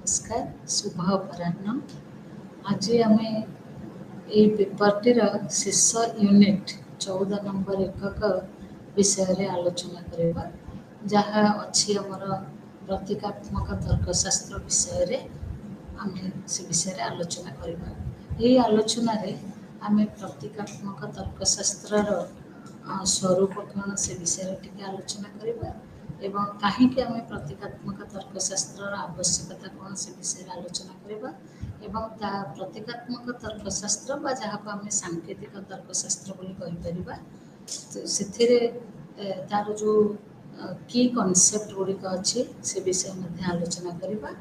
नमस्कार शुभ अपराह्न। आज आम ये पेपरटीर शेष यूनिट 14 नंबर एकक विषय रे आलोचना करबा जहाँ अच्छी आमर प्रतीकात्मक तर्कशास्त्र विषय रे आमे से विषय रे आलोचना करबा। ये आलोचना रे आमे प्रतीकात्मक तर्कशास्त्र स्वरूप कौन से विषय रे टिके आलोचना करबा एवं कहीं आम प्रतीकात्मक तर्कशास्त्र आवश्यकता कौन से विषय आलोचना करबा एवं ता प्रतीकात्मक तर्कशास्त्र बा जहाँ को आम सांकेतिक तर्कशास्त्र बोली कहि परिबा से तार जो की कॉन्सेप्ट गुड़िक अच्छी से विषय मध्य आलोचना करबा।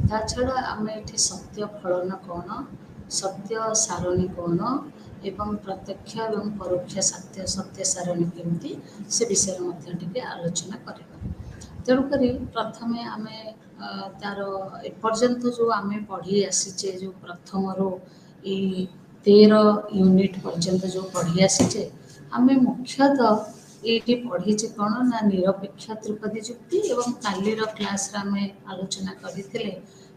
ता छड़ा आम ये सत्य फलन कौन सत्य सारणी कौन एवं प्रत्यक्ष एवं परोक्ष सत्य सत्य सारणी केमती से विषय मध्य टिके आलोचना करबा। तेणुक प्रथम आम तार एपर्यंत जो आम पढ़ी आसीचे जो प्रथम रो 13 यूनिट पर्यंत जो पढ़ी आसीचे आम मुख्यतः ये पढ़ीचे कौन ना निरपेक्ष त्रिपदी जुक्ति एवं कालीर क्लास आम आलोचना करते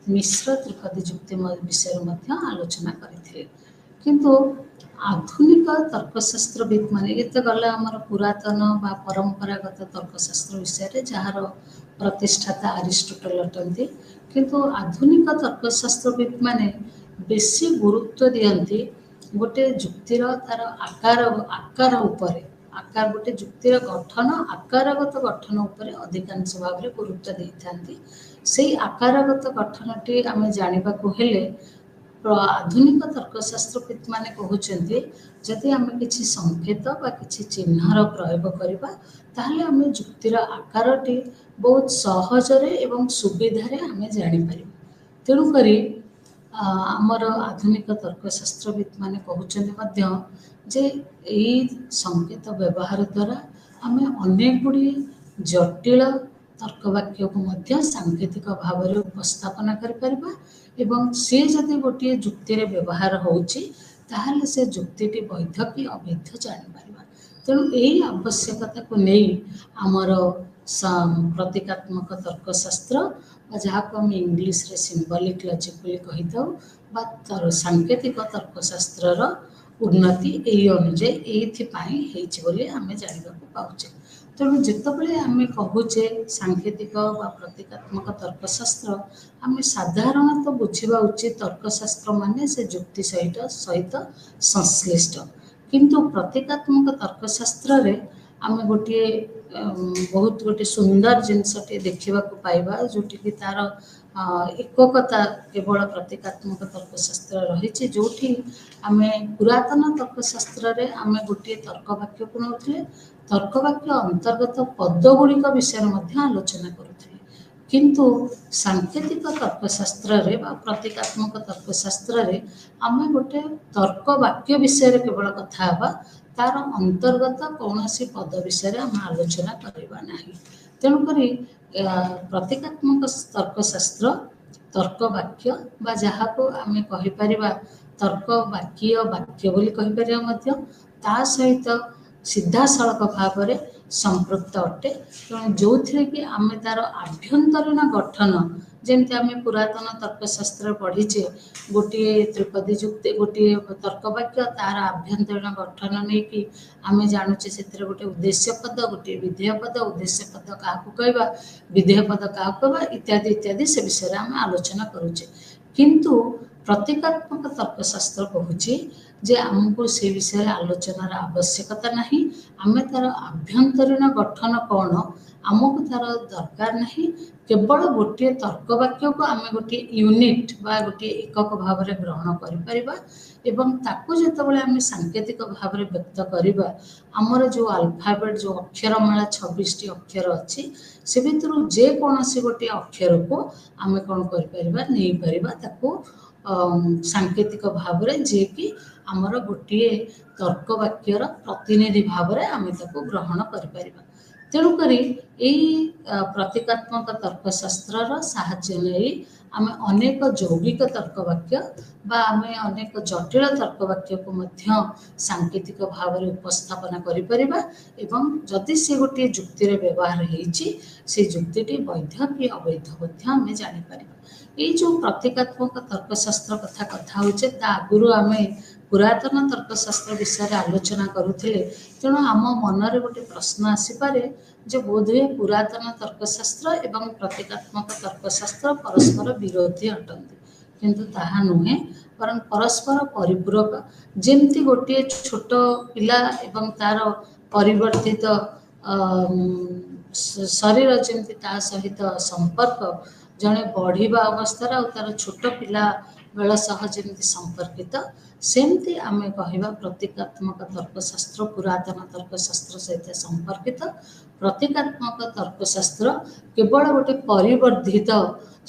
मिश्र त्रिपदी जुक्ति विषय मध्य आलोचना करते किंतु आधुनिक तर्कशास्त्रविद मान ये तो गला आमर पुरातन बा परंपरागत तर्कशास्त्र विषय जार प्रतिष्ठाता अरिस्टोटल अटंती किंतु आधुनिक तर्कशास्त्रविद माने बेसी गुरुत्व दियंती गोटे जुक्तिर तार आकार उपरे आकार गोटे जुक्तिर गठन आकारगत गठन उपरे अधिकांश भाव में गुरुत्व देइथांती। सेही आकारगत गठनटी आम जानिबा को हेले आधुनिक तर्कशास्त्रविद माने कहउचंती जदि आम किसी संकेत बा किसी चिन्हर प्रयोग करबा ताहले आम जुक्तिर आकारटी बहुत सहजरे एवं सुविधारे आम जानिपारिबा। तेणुकरी आमर आधुनिक तर्कशास्त्रविद माने कहउचंती मध्य जे एई संकेत व्यवहार द्वारा आम अनेक गुड़ी जटिल तर्कवाक्य को मध्य सांकेतिक भाव में उपस्थापना करिपारिबा एवं से जदि गोटे जुक्ति व्यवहार होउची ताहले से जुक्तिटी वैध कि अवैध जानिपारिबा। तेणु यही आवश्यकता को नहीं आमर प्रतीकात्मक तर्कशास्त्र जहाँ को आम इंग्लीश रे सिंबॉलिक लॉजिक बोली कहि थाउ बा सांकेतिक तर्कशास्त्रर उन्नति यही अनुजाई एइथिपाई हेइछि बोली आम जानिबा को पाउचे। तेणु जितेबाला आम कहूचे सांकेतिक बा प्रतीकात्मक तर्कशास्त्र आम साधारणतः बुझा उचित तर्कशास्त्र माने से जुक्ति सहित संश्लिष्ट किंतु प्रतीकात्मक तर्कशास्त्र रे आम गोटे बहुत गोटे सुंदर जिनसटे देखा पाइबा जोटि कि तार एककता केवल प्रतीकात्मक तर्कशास्त्र रही जोठी आम पुरातन तर्कशास्त्र रे आम गोटे तर्कवाक्य को नौथिले तर्कवाक्य अंतर्गत पद गुड़िक विषय मध्य आलोचना करुथिले किंतु सांकेतिक तर्कशास्त्र रे बा प्रतीकात्मक तर्कशास्त्र रे आम गोटे तर्कवाक्य विषय केवल कथा हबा तार अंतर्गत कौन सी पद विषय आम आलोचना करबा नाही। तेणुकरी प्रतीकात्मक तर्कशास्त्र तर्कवाक्य बा जहाँ को आम कहिपारिबा तर्कवाक्य वाक्य बोली कहिपारिबा मध्य ता सहित सीधा सड़क भाव में संपृक्त अटे। तेणु जो थी कि आम तार आभ्यंतरीण गठन जमती आम पुरातन तर्कशास्त्र पढ़ीचे गोटे त्रिपदी जुक्ति गोटे तर्कवाक्य तार आभ्यंतरीण गठन नहीं कि आम जानूचे से गोटे उद्देश्य पद गोटे विधेय पद उद्देश्य पद क्या कहवा विधेय पद क्या कहवा इत्यादि इत्यादि से विषय आम आलोचना करुचे किंतु प्रतीकात्मक तर्कशास्त्र कहूँ जे आमको से विषय आलोचनार आवश्यकता नहीं आम तार आभ्यंतरीण गठन कौन आमको तार दरकार नहीं केवल गोटे तर्कवाक्य को आम गोटे यूनिट बा गोटे एकक भाव में ग्रहण करिपरिबा एवं ताकू जेतेबेले आम सांकेतिक भाव में व्यक्त करिबा आमर जो अल्फाबेट जो अक्षरमाला 26 टी अक्षर अच्छी से भितर जे कौनसी गोटे अक्षर को आम कौन करिपरिबा नहीं परिबा ताकू सांकेतिक भाव में जे कि आमर गोटे तर्कवाक्यर प्रतिनिधि भाव में आम ताकू ग्रहण करिपरिबा। तेणुकरी यही प्रतीकात्मक तर्कशास्त्र साहाय्य नहीं आम अनेक यौगिक तर्कवाक्य बा आम अनेक जटिल तर्कवाक्य को मध्य सांकेतिक भाव में उपस्थापना करिपरिबा एवं जदि से गोटे जुक्ति व्यवहार होइछि से जुक्तिटी वैध कि अवैध मध्य आम जानिपरिबा। ये जो प्रतीकात्मक तर्कशास्त्र कथा होचे ता आगुरु आमे पुरातन तर्कशास्त्र विषय आलोचना करुथिले तेणु आम मनरे गोटे प्रश्न आसीपारे जे बोधहुए पुरातन तर्कशास्त्र एवं प्रतीकात्मक तर्कशास्त्र परस्पर विरोधी अटंती किंतु ताहा नुहे वरन परस्पर परिपूरक जेमती गोटे छोट पिला एवं तार परिवर्तित शरीर जमी ता सहित संपर्क जड़े बढ़िबा अवस्था और तार छोट पिला बेल सह जमी संपर्कित सेमती आमे कहवा प्रतीकात्मक तर्कशास्त्र पुरातन तर्कशास्त्र सहित संपर्कित प्रतीकात्मक तर्कशास्त्र केवल गोटे परिवर्धित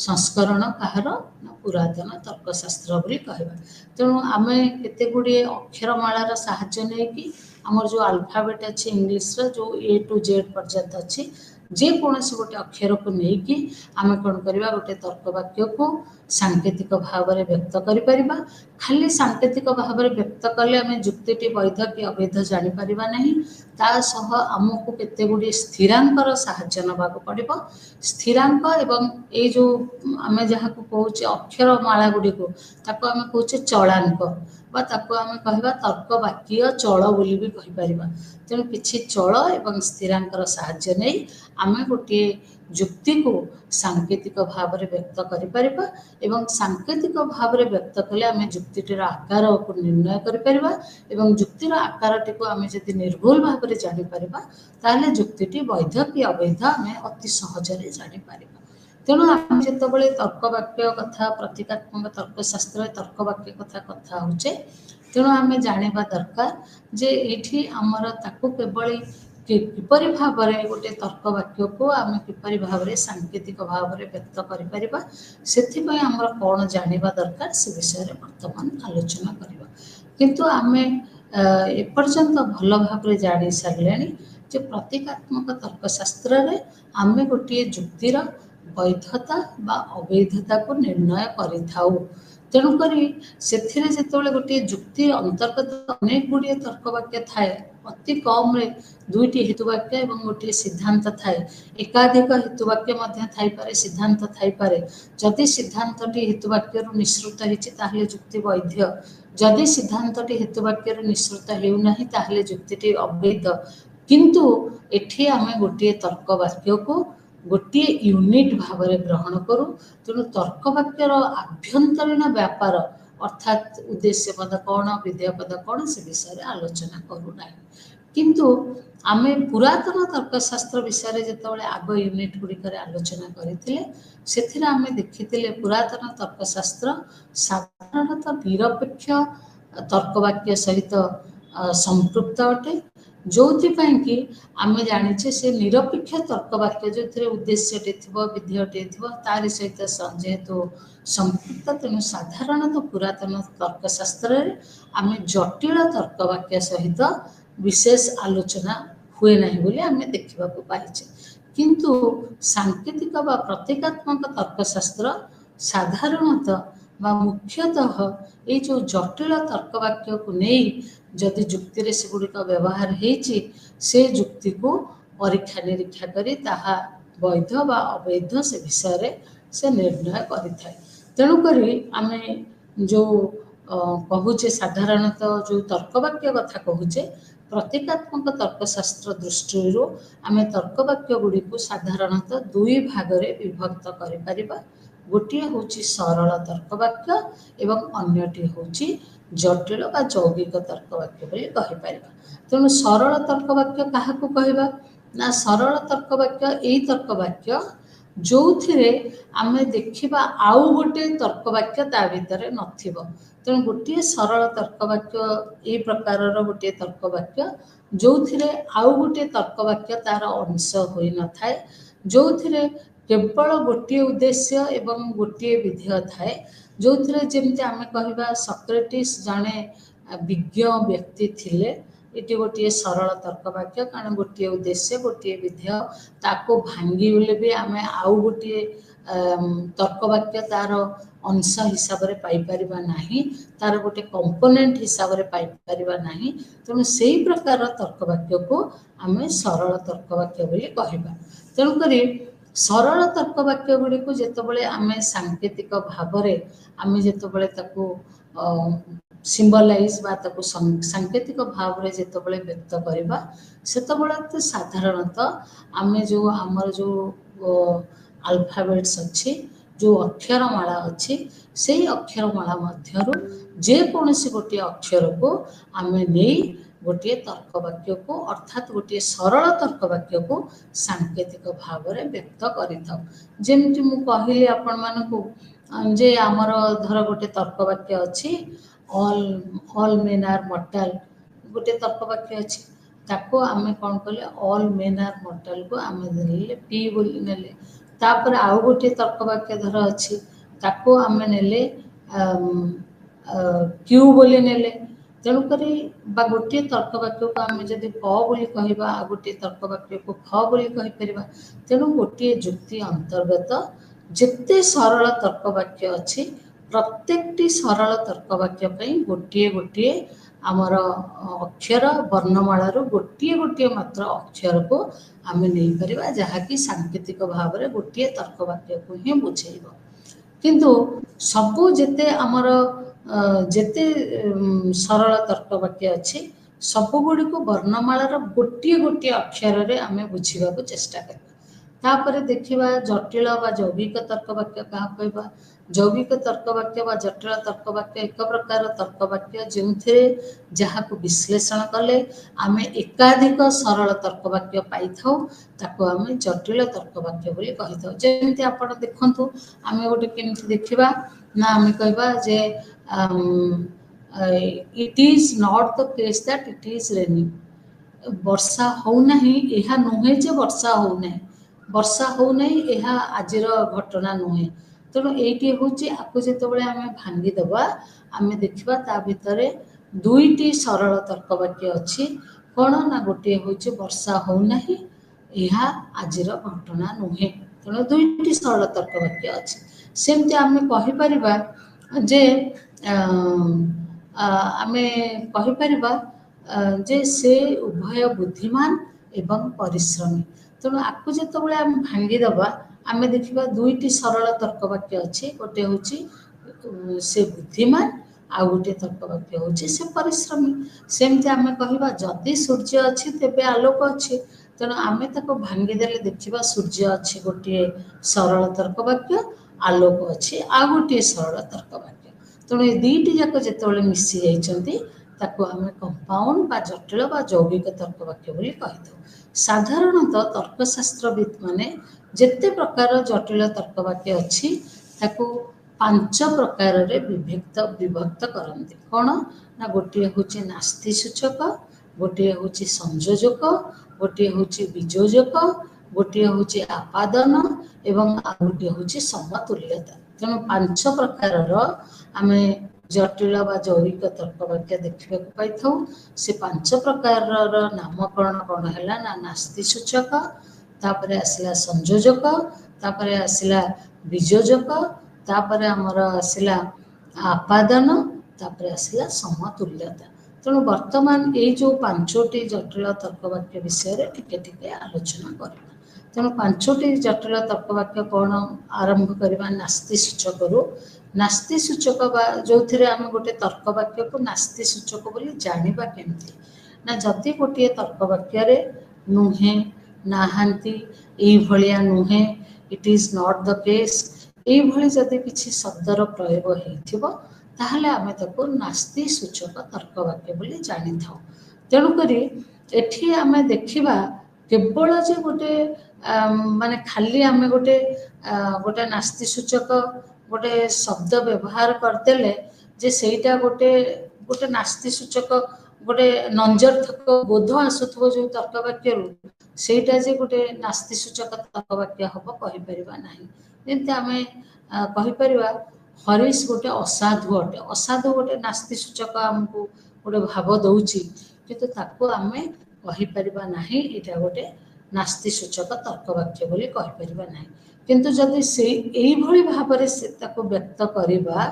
संस्करण कहार पुरातन तर्कशास्त्र बोली कहवा। तेणु आमे केते गुड़िए अक्षरमालार साहाय्य नहीं आमर जो अल्फाबेट अच्छी इंग्लीश जो ए टू जेड पर्यंत अच्छी जेकोसी गोटे अक्षर को लेकिन आम कौन करवा गोटे तर्क वाक्य को सांकेतिक भाव में व्यक्त कर खाली सांकेतिक भाव में व्यक्त कले आम जुक्ति वैध कि अवैध जापर ना तासह आमको केते गुड़ी स्थिरांकर साहाय्य नवाक पड़ो स्थिरांक एवं ये जो आम जहाँ कहचे अक्षरमाला गुड़ी को ताको आम कहचे चलांक आम कहवा तर्क वाक्य चल बोली भी कहीपर तेणु किसी चल एवं स्थिरांकर साहाय्य नहीं आम गोटे जुक्ति को सांकेतिक भाव में व्यक्त कर सांकेतिक भाव में व्यक्त कले आम जुक्तिर आकार को निर्णय कर जुक्तिर आकार टी आम जब निर्भुल भाव में जापर ताले जुक्ति वैध कि अवैध आम अति सहजरे जापर। तेणु आम जो तर्क वाक्य कथा प्रतीकात्मक तर्कशास्त्र तर्क वाक्य कथा होचे तेणु आम जाना दरकार जे ये आमर ताकू केवल किपरि भाव में गोटे तर्क वाक्य को आम किपरि भाव में सांकेतिक भाव में व्यक्त कर आमर कौन जाना दरकार से विषय में बर्तमान आलोचना करवा किंतु आम एपर्यंत भल भाव में जानी सारे जे प्रतीकात्मक तर्कशास्त्र रे आम गोटे जुक्तिर वैधता बा अवैधता को निर्णय करिथाउ। तेणुक से गोटे जुक्ति अंतर्गत अनेक गुड़िए तर्क वाक्य थाए अति कम रे दुईटी हेतुवाक्य और गोटे सिद्धांत थाए एकाधिक हेतुवाक्य थाईपारे सिद्धांत थाईपारे जदि सिद्धांतटी हेतुवाक्य निश्रुत होती जुक्ति वैध जदि सिद्धांतटी हेतुवाक्य निश्रुत होना ताहले जुक्ति अवैध किंतु एठी आम गोटे तर्क वाक्य को गोटे यूनिट भाव में ग्रहण करूँ तेणु तर्क वाक्यर आभ्यंतरीण व्यापार अर्थात उद्देश्य पद कौन विधेय पद कौन से विषय में आलोचना करूना किंतु आम पुरातन तर्कशास्त्र विषय जो आग यूनिट गुड़िक आलोचना करते आम देखी पुरातन तर्कशास्त्र साधारणतः निरपेक्ष तर्कवाक्य सहित संपृक्त अटे जो कि आम जाने से निरपेक्ष तर्कवाक्य जो थे उद्देश्यटे थी विधेयटे थी तार सहित जेहेतु संपृक्त तेणु साधारणतः पुरातन तर्कशास्त्र आम जटिल तर्कवाक्य सहित विशेष आलोचना हुए नहीं बोली आम देखा पाइचे किंतु सांकेतिक व प्रतीकात्मक तर्कशास्त्र साधारणतः मुख्यतः ये जो जटिल तर्कवाक्य को नहीं जदि जुक्ति से गुड़िक व्यवहार से जुक्ति को परीक्षा निरीक्षा करी ताहा वैध बा अवैध से विषय से निर्णय करें तेणुक आम जो कहूचे साधारणतः जो तर्कवाक्य कथा कहूचे प्रतीकात्मक तर्कशास्त्र दृष्टि आम तर्कवाक्य गुड़ी को साधारणतः दुई भाग में विभक्त कर गोटे हूँ सरल तर्कवाक्य एवं अन्यटी हूँ जटिल बा यौगिक तर्कवाक्य कहीपर तेणु सरल तर्कवाक्य क्या कहवा ना सरल तर्कवाक्य यही तर्कवाक्य जो थे आम देखा आउ गोटे तर्कवाक्य ता भीतर नथिबो तेणु गोटे सरल तर्कवाक्य ये प्रकार गोटे तर्कवाक्य जो थे आउ गोटे तर्कवाक्य तार अंश होई न थाए जो थे केवल गोटे उद्देश्य एवं गोटे विधेय थाए जो थे जमी आम कहवा सक्रेटिस जड़े विज्ञ व्यक्ति थिले ये गोटे सरल तर्कवाक्य कारण गोटे उद्देश्य गोटे विधेय ताको भांगी भी आम आउ गोटे तर्कवाक्य तार अंश हिसाब से पाइपर ना तार गोटे कंपोनेंट हिसाब से पाइपर ना तेणु से प्रकार तर्कवाक्य को आम सरल तर्कवाक्य कहवा तेणुक सरल तर्क वाक्य गुड़ी को जितेबाला आम सांकेतिक भाव आम जितेबाला सिम्बलाइज सांकेतिक भाव में जितेबाला व्यक्त करवा से तो साधारणतः आम जो आमर जो अल्फाबेट्स अच्छी जो अक्षरमाला अच्छी से अक्षरमाला मध्यरु जेकोसी गोटे अक्षर को आम नहीं गोटे तर्क वाक्य को अर्थात गोटे सरल तर्क वाक्य को सांकेतिक भाव में व्यक्त करमती मु कहली आपण मानकु जे आमर धर गोटे तर्क वाक्य अच्छी ऑल मेन आर मॉर्टल गोटे तर्क वाक्य अच्छी ताको आमे कौन कले ऑल मेन आर मॉर्टल को आमे देले पी बोली नेले तापर आउ गोटे तर्क वाक्य धर अच्छी ताको आमे नेले क्यू बोली नेले तेणुक गोटे तर्क वाक्य को आम जब क बोली कहबा आ गोटे तर्क वाक्य को ख बोली कहि परिबा तेणु गोटे जुक्ति अंतर्गत जिते सरल तर्क वाक्य अच्छी प्रत्येकटी सरल तर्क वाक्य गोटे गोटे आमर अक्षर वर्णमाला गोटे गोटे मात्र अक्षर को आम नहीं परिबा जहाँकि सांकेतिक भाव में गोटे तर्क वाक्य को ही बुझेब किंतु सबू जिते आमर जिते सरल तर्क वाक्य अच्छी सबु गुड़ी को वर्णमाला गोटे गोटे अक्षर रे आम बुझा चेष्टा करवा तापर देखिबा जटिल बा जौगिक तर्क वाक्य क्या कहबा जौगिक तर्क वाक्य बा जटिल तर्क वाक्य एक प्रकार तर्क वाक्य जो जहाँ को विश्लेषण कले आम एकाधिक सरल तर्क वाक्य पाई ताको आम जटिल तर्क वाक्य बोली कही था जमी आप देखु आम गोटे केमती देखा ना आम कहबा जे it is not the case that it is raining वर्षा होना यह नुहे जे वर्षा होना वर्षा होना यह आजिर घटना नुहे तेणु ये हूँ आपको जो आम भांगीदबा आम देखा ता भितर दुईटी सरल तर्क वाक्य अच्छी कौन ना गोटे हूँ वर्षा होना यह आजिर घटना नुहे तेणु दुईटी सरल तर्क वाक्य अच्छी सेमती आम कहीपर जे आम कहीपर जे से उभय बुद्धिमान एवं परिश्रमी तेणु आपको जो आम भांगीदबा आम देखा दुईटी सरल तर्क वाक्य अच्छी गोटे हूँ से बुद्धिमान आ गोटे तर्क वाक्य हूँ से परिश्रमी सेमती आम कह जदि सूर्य अच्छी तेबे आलोक अच्छी तेणु आम ताको भांगीदेले देखा सूर्य अच्छी गोटे सरल तर्क वाक्य आलोक अच्छी आ गोटे सरल तर्क वाक्य तेणु ये दुईटी जाक जिते मिसी जाइछंती ताको आम कंपाउंड बा जटिल बा जौगिक तर्क वाक्य बोली कही साधारणतः तर्कशास्त्रविद माने जिते प्रकार जटिल तर्क वाक्य अच्छी ताको 5 प्रकार रे विभक्त करते कौन ना गोटे हूँ नास्ति सूचक गोटे हूँ संयोजक गोटे हूँ बीजोजक गोटे हूँ आपादन एवं आ गोटे हूँ समतुल्यता तेणु 5 प्रकार आम जटिल बा जौगिक तर्क वाक्य देखा पाई से 5 प्रकार नामकरण कौन है ना नास्ति सूचक तापर आसला संयोजक तापर आसला बीजोजक तापर आमर आसला आपादन तापर आसला समतुल्यता तेणु वर्तमान ये जो 5टी जटिल तर्क वाक्य विषय टिके टिके आलोचना करवा तेणु 5टी जटिल तर्क वाक्य कौन आरंभ करवा नास्ति सूचक नास्ति सूचक जो आम गोटे तर्क वाक्य को नास्ति सूचक बोली जानिबा केमती ना जदि गोटे तर्क वाक्य नुहे नाहांती एई भलिया नुहे it is not the case एई भली जदि किछि शब्दर प्रयोग हेथिबो ताहले आमे ताको नास्ति सूचक तर्क वाक्य बोली जानि थाउ तेणु करी एठी आमे देखिबा केवल जे गोटे माने खाली आमे गोटे गोटे नास्ति सूचक गोटे शब्द व्यवहार करदेले जे सेटा गोटे गोटे नास्ति सूचक गोटे नंजर्थक बोध आसुथबो जो तर्क वाक्य सेटा जे गोटे नास्ति सूचक तर्क वाक्य हम कहीपर ना जमी आम कहीपर हरीश गोटे असाधु अटे असाधु गोटे नास्ति सूचक आमको गोटे भाव दौची किंतु ताको आम कहीपर ना यहाँ गोटे नास्ति सूचक तर्क वाक्य बोली कहीपर ना किंतु जदि से यही भाव से ताको व्यक्त करवा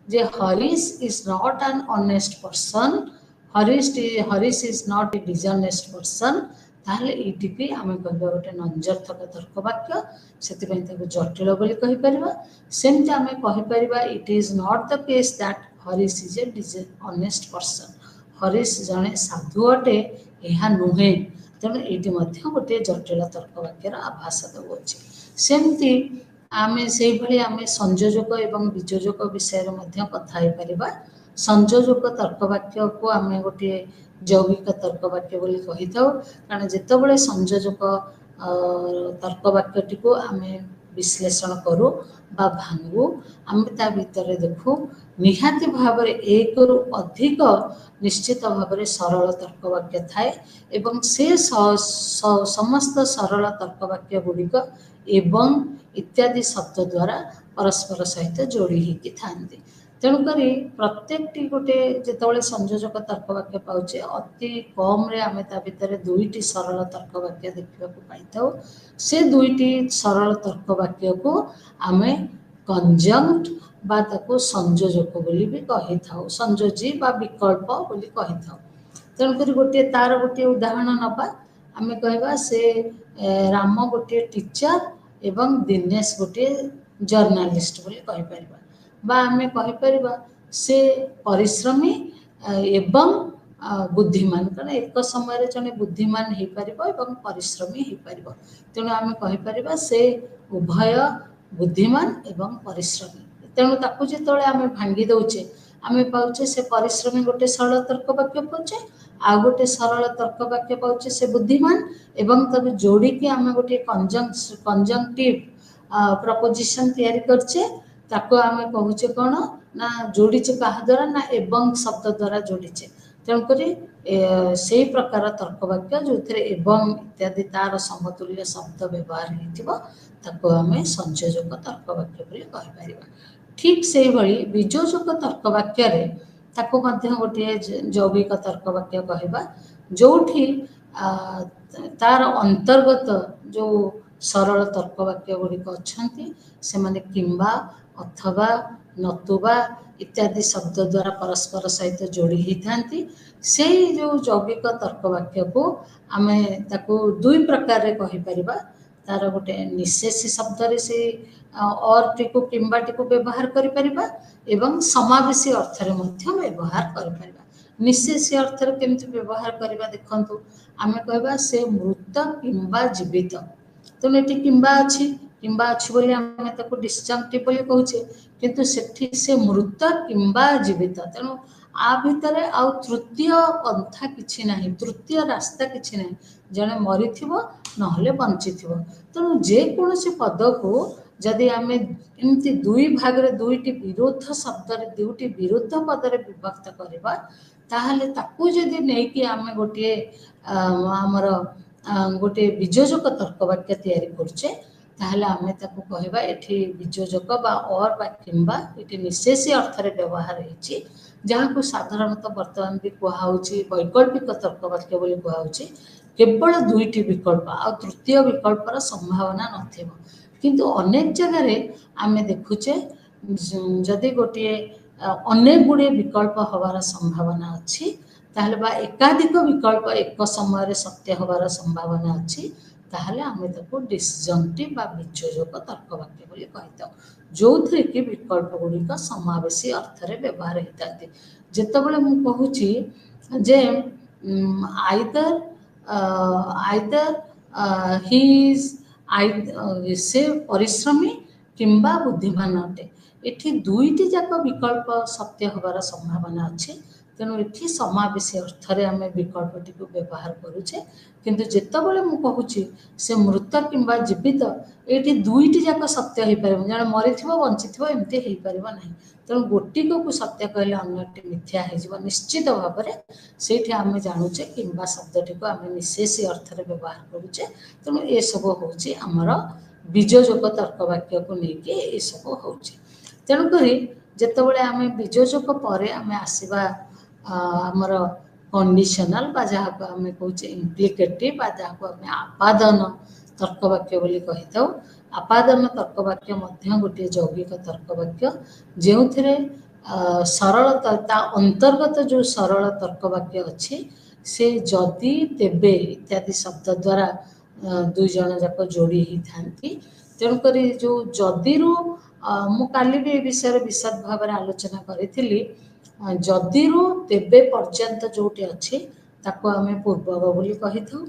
जे Harish is not an honest person Harish is not a dishonest person ताहले एटिकी आमे कहबा गोटे नंजर्थक तर्क वाक्य सेतिपई ताको जटिल बोली कहि परिबा सेमति आमे कहि परिबा it is not the case that Harish is a dishonest person Harish जने साधु अटे एहा नुहे तेणु एटी मध्य गोटे जटिल तर्क वाक्यर आभास दउछि सेमति आमे सेहि भली आमे संयोजक एवं वियोजक विषय मध्य कथा हे परिबा संयोजक तर्क वाक्य को आमे गोटे जौगिक तर्क वाक्य बोली कहि थाउ कारण जेतेबेले संयोजक तर्क वाक्यटी को आमे विश्लेषण करू बा भांगू आमे ता भितर देखू निहाती भाव एक रु अधिक निश्चित भाव सरल तर्क वाक्य थाए एवं से समस्त सरल तर्क वाक्य गुड़िक एवं इत्यादि शब्द द्वारा परस्पर सहित जोड़ी होती थांती तेणुक प्रत्येक गोटे जिते संयोजक तर्क वाक्य पाचे अति कम रे आमे ता भितर दुईटी सरल तर्क वाक्य देखा पाई से दुईटी सरल तर्क वाक्य को आमे कंजंक्ट बा ताको संयोजक बोली भी कहि थाउ संयोजी बा विकल्प बोली कहि थाउ तेणुक गोटे तार गोटे उदाहरण नबा आमे कहबा से राम गोटे टीचर एवं दिनेश गोटे जर्नालिस्ट बोली कहि परिबा बा आमे कहि परिबा से परिश्रमी एवं बुद्धिमान कारण एक समय जने बुद्धिमान हो पार एवं परिश्रमी हो पार तेणु आमे कहि परिबा से उभय बुद्धिमान एवं परिश्रमी तेणु ताकू जो आमे भांगी दउचे आमे पाउचे से परिश्रमी गोटे सरल तर्क वाक्य पाउचे आ गोटे सरल तर्क वाक्य पाउचे से बुद्धिमान एवं तब जोड़ी के आमे गोटे कंजंक्टिव प्रपोजिशन तैयारी करचे ताको आमे कहूचे कौन ना जोड़ीचे कहा द्वारा ना एवं शब्द द्वारा जोड़ीचे तेणुक से प्रकार तर्क वाक्य जो एवं इत्यादि तार समतुल्य शब्द व्यवहार होता आमे संयोजक तर्क वाक्य बोली कहि परिबा ठीक से भली वियोजक तर्क वाक्य रे ताको मध्य गोटे जौगिक तर्क वाक्य कहबा जोठी तार अंतर्गत जो सरल तर्क वाक्य गुड़िक अच्छी से माने किंबा अथवा नतुबा इत्यादि शब्द द्वारा परस्पर सहित जोड़ी होता से जो जौगिक तर्क वाक्य को आमे ताको दुई प्रकार रे कहि परिबा तार गोटे निशेषी शब्द रे से और टीको किंबा टीको व्यवहार करि परिबा एवं समावेशी अर्थ रे मध्य व्यवहार करि परिबा निशेषी अर्थ रे केमति व्यवहार करिबा देखंतु आमे कहबा से मृत किंबा जीवित तो एटी किंबा अच्छी बोली आमे ताको डिस्जंक्टिव बोली कहूचे किंतु सेठी से मृत किंबा जीवित तेणु आ भितर आउ तृतीय पंथा किछि नाही तृतीय रास्ता किछि नाही जने मरिथिबो नहले बंचिथिबो तेणु जे कोनोसी पद को जदि आमे एमती दुई भाग रे दुईटी विरोध शब्द रे दुईटी विरुद्ध पद रे विभक्त करबा ताहले ताकू जदि नै कि आमे गोटे हमर गोटे वियोजक तर्क वाक्य तैयारी करछे ताहले आमे ताकू कहबा एठी वियोजक बा और बा किंबा एठी निशेषी अर्थ रे व्यवहार हेछि जहाँ को साधारणतः वर्तमान भी कहुच्छी वैकल्पिक तर्क वाक्य बोली कहुच्छी केवल दुईटी विकल्प आ तृतीय विकल्पर संभावना नथिबो किंतु अनेक जगह आमे देखुचे जदि गोटे अनेक गुड़े विकल्प हवार संभावना अच्छी ताहले बा एकाधिक विकल्प एक समय रे सत्य हवार संभावना अच्छी ताहले आमे ताको डिसजंक्टिव बा वियोजक तर्क वाक्य बोली कहिताउ जो थे कि विकल्प गुड़िक समावेशी अर्थ रे व्यवहार होता जितेबाला मु कहूची जे आइदर ही इज से परिश्रमी किंबा बुद्धिमान अटे एठी दुईटी जाक विकल्प सत्य हबार संभावना अच्छी तेणु ये समावेशी अर्थ रे आमे विकल्पटी को व्यवहार करुचे किंतु जितेबाला मु कहूची से मृत किंबा जीवित ये दुईटी जाक सत्य हो पार जन मरीथिबो बंचिथिबो एमती हो पार ना तेणु गोटिक को सत्य कहले अन्यटी मिथ्या हो निश्चित भाव में से आम जानुचे किंबा शब्दटी को आम निशेषी अर्थ रे व्यवहार करुचे तेणु ये सब हूँ आमर वियोजक तर्क वाक्य को लेकिन ये सब हूँ तेणुक जितेबाला आम वियोजक पर आम आसवा आमर कंडीशनल बा जहाँ को आम कहे इम्प्लिकेटिव बा जहाँ को आम आपादन तर्क वाक्य बोली कही था आपादन तर्क वाक्य मध्य गोटे जौगिक तर्क वाक्य जो थे सरल अंतर्गत जो सरल तर्क वाक्य अच्छी से जदि तेबे इत्यादि शब्द द्वारा दुई जन जाक जोड़ी ही थांती। तेणुक जो जदि रु मु काली भी ए विषय विशद भाव आलोचना करी जदि रु तेबे पर्यंत जोटी अच्छी ताको आमे पूर्वग बोली कही थाउ।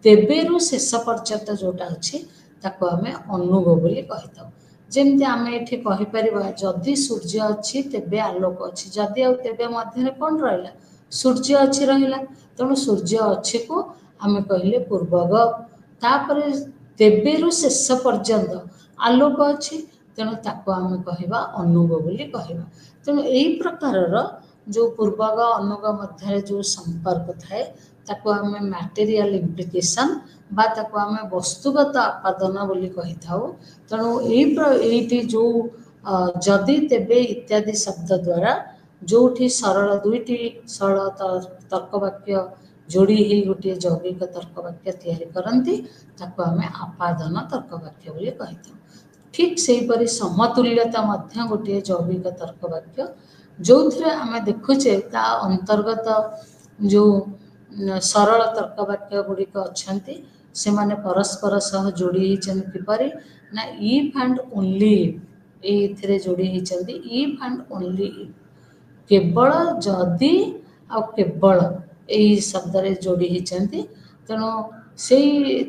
तेबे रु शेष पर्यंत जोटा अच्छी ताको आमे अनुग बोली कही थाउ। जेमती आमे एठी कहि परिबा जदि सूर्य अच्छी तेबे आलोक अच्छी। जदि आ तेबे मध्य कौन रहिला सूर्य अच्छी रहिला। तेणु सूर्य अच्छी को आमे कहले पूर्वग। तापरे तेबे रु शेष पर्यंत आलोक अच्छी तेणु ताको आमे कहिबा अनुग बोली कहिबा। तेणु एही प्रकारर जो पूर्वग अनुग मध्य जो संपर्क थाए ताको आमे मटेरियल इम्प्लिकेशन बा ताको आमे वस्तुगत आपादन बोली कहि थाउ। तेणु एही जो जदि तेबे इत्यादि शब्द द्वारा जोठी सरल दुईटी सरल तर्क वाक्य जोड़ी ही गोटे जौगिक तर्क वाक्य तैयारी करती ताको आमे आपादन तर्क वाक्य बोली कहि थाउ। ठीक सेहीपरि समतुल्यता मध्य गोटे जौगिक तर्क वाक्य जो आमे देखुचे ता अंतर्गत जो सरल तर्क वाक्य गुड़िक अच्छी से माने परस्पर सह जोड़ी किपरि ना इफ एंड ओनली ये जोड़ी इफ एंड ओनली केवल जदि आ केवल यही शब्द रे जोड़ी तेणु से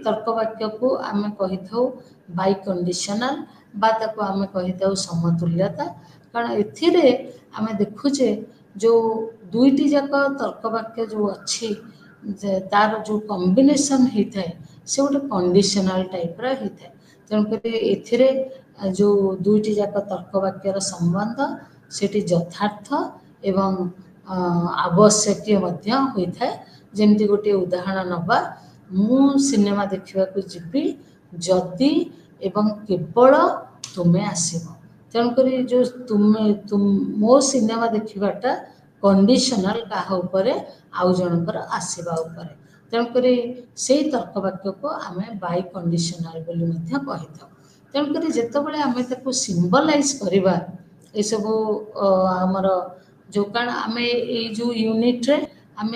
तर्क वाक्य को आमे कही थाउ बाई कंडीशनल बा ताको आमे कही थाउ समतुल्यता। कारण एथिरे आमे देखुचे जो दुईटी जाक तर्क वाक्य जो अच्छी तार जो कॉम्बिनेशन होता है से गोटे कंडीशनल टाइप होता है। तेणुक एथिरे जो दुईटी जाक तर्क वाक्यर संबंध सेठी यथार्थ एवं आवश्यक मध्य होता है। जेमती गोटे उदाहरण नबा मु सिनेमा देखा जीवी जदि एवं केवल तुमे आसब। तेणुक जो तुम मो सिनेमा देखाटा कंडीशनल क्या आउ जनकर आसवा। तेणुक से तर्क वाक्य को आम बाई कंडीशनल बोली कही था। तेणुक जितेबाला आम सिंबलाइज करवा ये सब आमर जो कारण आम जो यूनिट्रे आम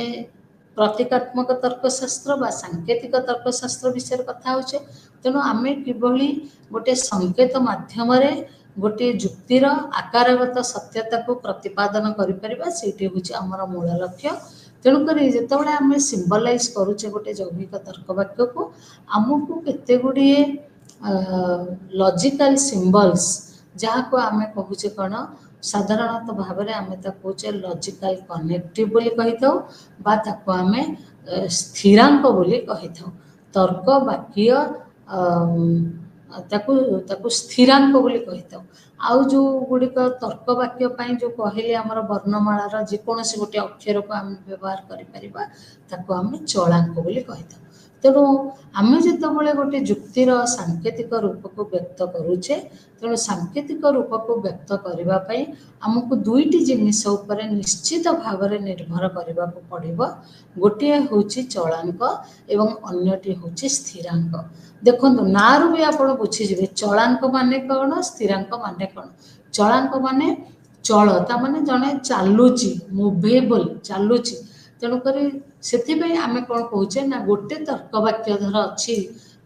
प्रतीकात्मक तर्कशास्त्र बा सांकेतिक तर्कशास्त्र विषय कथा होचे। तेणु आम किभली गोटे संकेत माध्यम गोटे जुक्तिर आकारगत सत्यता को प्रतिपादन करिपरिबा सेठी होची आमर मूल लक्ष्य। तेणुक जितेबाला आम सिंबलाइज करुचे गोटे जौगिक तर्क वाक्य को आमको केते गुड़िए लॉजिकल सिंबल्स जहाँ को आम कहूचे कौन साधारणतः भाव में आम कहे लॉजिकल कनेक्टिव बोली कही थाउ बा ताको आम स्थिरांक बोली कही थाउ। तर्क वाक्य ताकू स्थिरांक बोली कही थाउ। आउ जो गुड़िक तर्क वाक्य जो कहले आमर वर्णमालार जेकोसी गोटे अक्षर को आम व्यवहार करिपरिबा ताकू आम चलांक बोली कही थाउ। तेणु आम जितेबाला गोटे जुक्तिर सांकेतिक रूप को व्यक्त करुचे तेणु सांकेतिक रूप को व्यक्त करने आमको दुईटी जिनिस उपर निश्चित भाव में निर्भर करने को पड़ो। गोटे हूँ चलांक एवं अन्यटी हूँ स्थिरांक। देखो ना रू भी आप बुझीजे चलांक माने कौन स्थिरांक माने कौन। चलांक माने चल ता माने जड़े चलुची मुवेबल चलुची। तेणुक से आम कौन कहे ना गोटे तर्क वाक्य धर अच्छी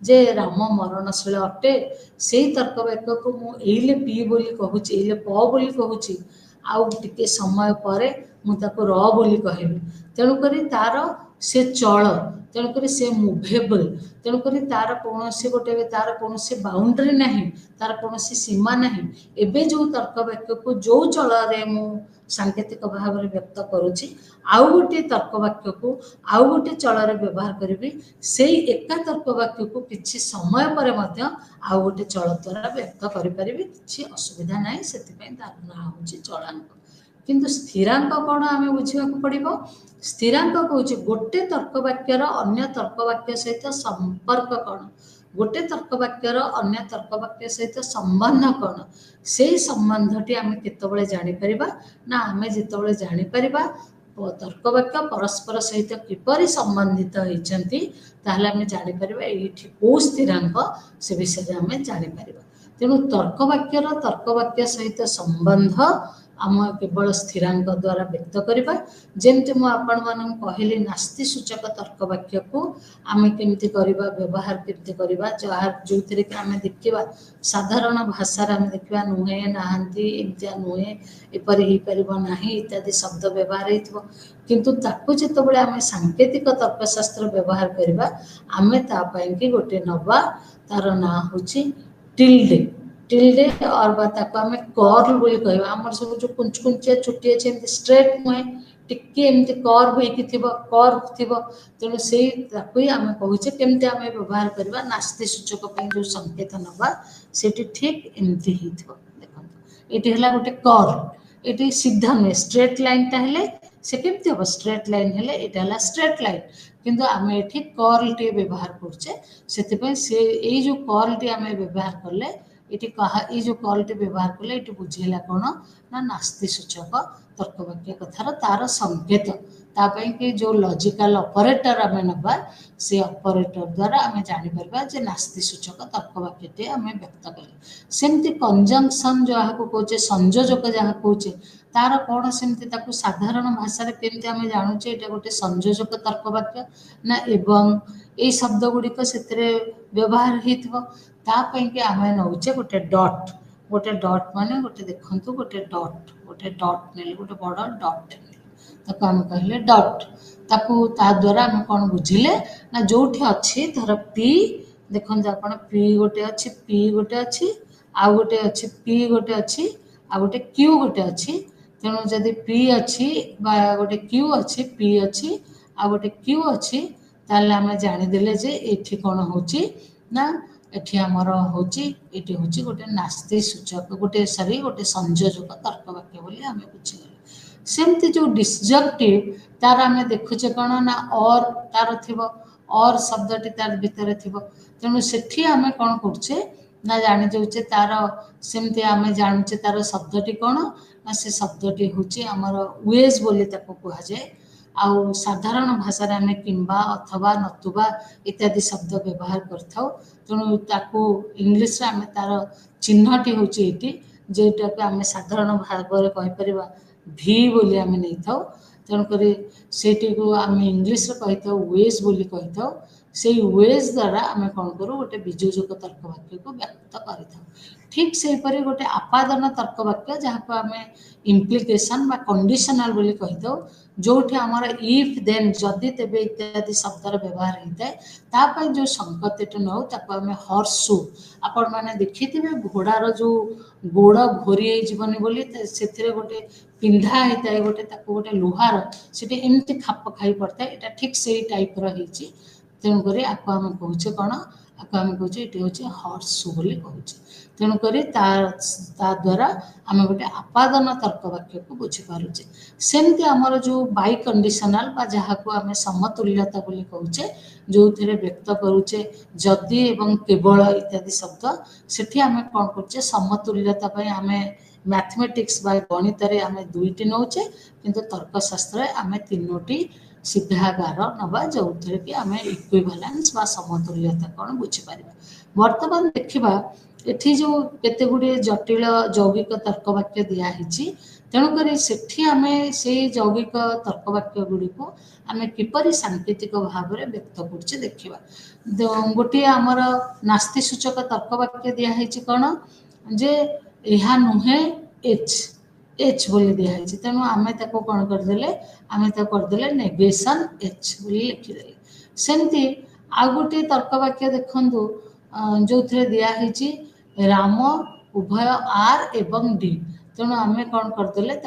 जे राम मरणशील अटे से तर्क वाक्य को मुझे पी बोली कहूँ ये प बोली कहूँ आउ टिके समय पर मुझे र बोली कहबी। तेणुक तार से चल तेणुक से मुवेबल तेणुक तार कौन गोटे तार कौन बाउंड्री ना तार कौन सीमा ना। एवं जो तर्क वाक्य को जो चल मु सांकेतिक भाव में व्यक्त करुच्ची आउ गोटे तर्क वाक्य को आउ गोटे चल व्यवहार करी से एका तर्क वाक्य को किसी समय पर आउ गोटे चल द्वारा व्यक्त करें कि असुविधा ना से तार ना हूँ चलांक। किंतु स्थिरांक कौन आम बुझा पड़ो। स्थिरांक कौन गोटे तर्क वाक्यर अन्य तर्क वाक्य सहित संपर्क कौन गोटे तर्क वाक्यर अन्य तर्क वाक्य सहित संबंध कौन से संबंधटी आम केतबेले जानीपर ना आम जितेबाला जानीपर तर्क वाक्य परस्पर सहित किपरि संबंधित होती आम जानीपर ये कौ स्थिरांक से विषय में जानीपर। तेणु तर्क वाक्यर तर्क वाक्य सहित संबंध आम केवल स्थिरांक द्वारा व्यक्त करवा जमती मुझे कहली नास्ति सूचक तर्क वाक्य को आम केमती करवा व्यवहार केमती करवा जो थे कि आम देखा साधारण भाषा आम देखा नुहे नहांती एमतिया नुहे एपरी हो पार ना इत्यादि शब्द व्यवहार हो किंतु ताकू जिते आम सांकेतिक तर्कशास्त्र व्यवहार करवा आम तापाई गोटे नवा तार ना हूँ टिल्डे टिल्डे और ताको आम कर्ल बोली कहवा आमर सब जो कुंच कुंचिया चुटी अच्छे स्ट्रेट नुहे टिके एमती कर्व हो तेणु से आम कहे केमती आम व्यवहार करवा नास्ति सूचक जो संकेत नवा से ठीक एमती देखो ये है गोटे कर्व ये सीधा नुहे स्ट्रेट लाइन टाइम से केमती हम स्ट्रेट लाइन है यहाँ स्ट्रेट लाइन किंतु आम ये कर्ल टे व्यवहार करुचे से जो कर्ल टी आम व्यवहार कले ये कहा ये जो कर्ल टी व्यवहार कले ये बुझेगा कौन ना नास्ति सूचक तर्क वाक्य कथार तार संकेत तापाई कि जो लॉजिकल ऑपरेटर आम नवा से ऑपरेटर द्वारा आम जापर जे नास्ति सूचक तर्क वाक्यटे आम व्यक्त कले सेमती कंजंक्शन जहाँ को कहे संयोजक जहाँ कहे तार कौन सेमती साधारण भाषा केमती आम जानूचे ये गोटे संयोजक तर्क वाक्य ना एवं ये शब्द गुड़िक से व्यवहार होतापाई कि आम नौचे गोटे डॉट माने गोटे देखु गोटे डॉट ने गोटे बड़ डॉट ताको आम कहले डॉट ताकू ता द्वारा आम कौन बुझिले ना जो अच्छी धर पी देखो आप पी गोटे अच्छी पी गोटे अच्छी आउ गोटे अच्छी पी गोटे अच्छी आ गोटे क्यू गोटे अच्छी तेणु जदि पी अच्छी गोटे क्यू अच्छी पी अच्छी आ गोटे क्यू अच्छी ताले आम जानीदेले जे ये कौन होची ना एठी आमर होची एठी होची गोटे नास्ति सूचक गोटे सॉरी गोटे संयोजक तर्क वाक्य बोली आम बुझीगले सेमती जो डिसजक्टिव तार आम देखुचे कौन ना और तार थी और शब्दटी तार भितर थी तेणु से आम कौन करुचे ना जानी जाऊे तार सेमती आम जानूचे तार शब्दटी कौन ना से शब्दटी हूँ आमर वेज बोली कहुए आउ साधारण भाषा आम किंबा अथवा नतुबा इत्यादि शब्द व्यवहार करथाउ तेणु ताकू इंग्लिश आम तार चिन्हटी हूँ ये जेटा आम साधारण भाव में कहीपर भि बोली आम नहीं था तेणुक से आम इंग्लिश कही था वेज बोली कही था से वेज द्वारा आम कौन करूँ गोटे विजोजक तर्क वाक्य को व्यक्त कर ठीक से गोटे आपादन तर्क वाक्य जहाँ को आम इम्प्लिकेशन बा कंडीशनल बोली कही था जो आमर इफ देन जदि तेबे इत्यादि शब्दर व्यवहार होता है तापाई जो संकेत नौ ताको आम हर्सु आपण मैंने देखी थे घोड़ार जो गोड़ घोरी जीवन बोली से गोटे पिंधा होता है गोटे गोटे लुहार से एमती खाप खाई पड़ता है यहाँ ठीक से टाइप रही तेणुक आपको आम कहे कौन आपको आम कहे ये हूँ हर्सु बोली कहूँ तेणुक द्वारा आम गोटे आपादन तर्क वाक्य को बुझीपारे सेमती आमर जो बाई कंडीशनल बा जहाँ को आम समतुल्यता बोली कहूचे जो थे व्यक्त करुचे जदि एवं केवल इत्यादि शब्द से आम कौन करुचे समतुल्यता आम मैथमेटिक्स बा गणित आम दुईटी नौचे किंतु तर्कशास्त्र आम तीनोटी सीधागार नवा जो थे कि आम इक्विवेलेंस बा समतुल्यता कौन बुझीपार बर्तमान देखा एठी जो केते गुड़े जटिल यौगिक तर्क वाक्य दिखाई तेणुक से आम से यौगिक तर्क वाक्य गुड़ी को आम किपरि सांकेतिक भाव में व्यक्त कर देखा गोटे आमर नास्ति सूचक तर्क वाक्य दिखाई कौन जे यह नुहे एच एच बोली दिखाई तेणु आम कौन करदे आम करदे नेगेशन एच बोली लिखिदे सेमती आउ गोटे तर्क वाक्य देखु जो थे दिखाई राम उभय आर एवं डी तेणु आम कौन करदे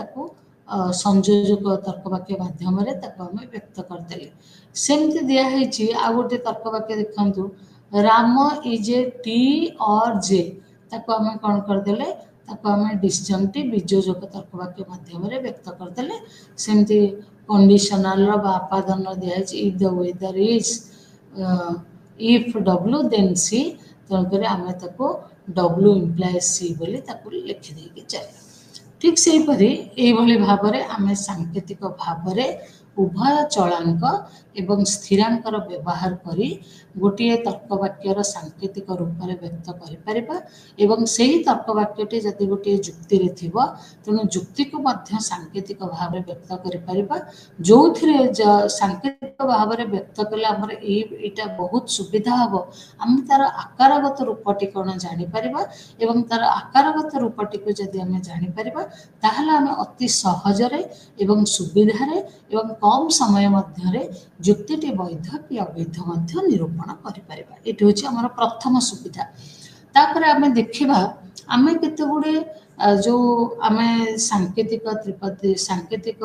संयोजक तर्क वाक्य माध्यम आम व्यक्त करदे सेमती दिखाई आउ गोटे तर्क वाक्य देखु राम इज ए टी और जे ताको आम कौन करदे आम डिसजंक्टिव विजोजक तर्क वाक्य माध्यम व्यक्त करदे सेमती कंडीशनल आपादन दिखाई if the weather is if W then C तेणुक आम डब्ल्यू इम्प्लाय सी बोली लिखिदे चल ठीक से भाव में आम सांकेतिक भाव में उभय चलांक एवं स्थिरांकर व्यवहार करी गोटे तर्क वाक्यर सांकेतिक रूप में व्यक्त करिपरिबा एवं सेही तर्क वाक्यटी जदि गोटे जुक्ति रे थिबो तेणु जुक्ति को मध्य सांकेतिक भाव में व्यक्त करिपरिबा जो सांकेतिक भाव में व्यक्त कले आमर एटा बहुत सुविधा हम आम तार आकारगत रूपटी कौन जापर एवं तार आकारगत रूपटी को जदि आम जापर ताहले आम अति सहजरे एवं सुविधारे एवं कम समय मध्य जुक्तिटी वैध कि अवैध मध्य निरूपण करिपरिबा। एटी होछि हमर प्रथम सुविधा। तापर आम देखिबा आम केते गुडे जो आम सांकेतिक त्रिपदी सांकेतिक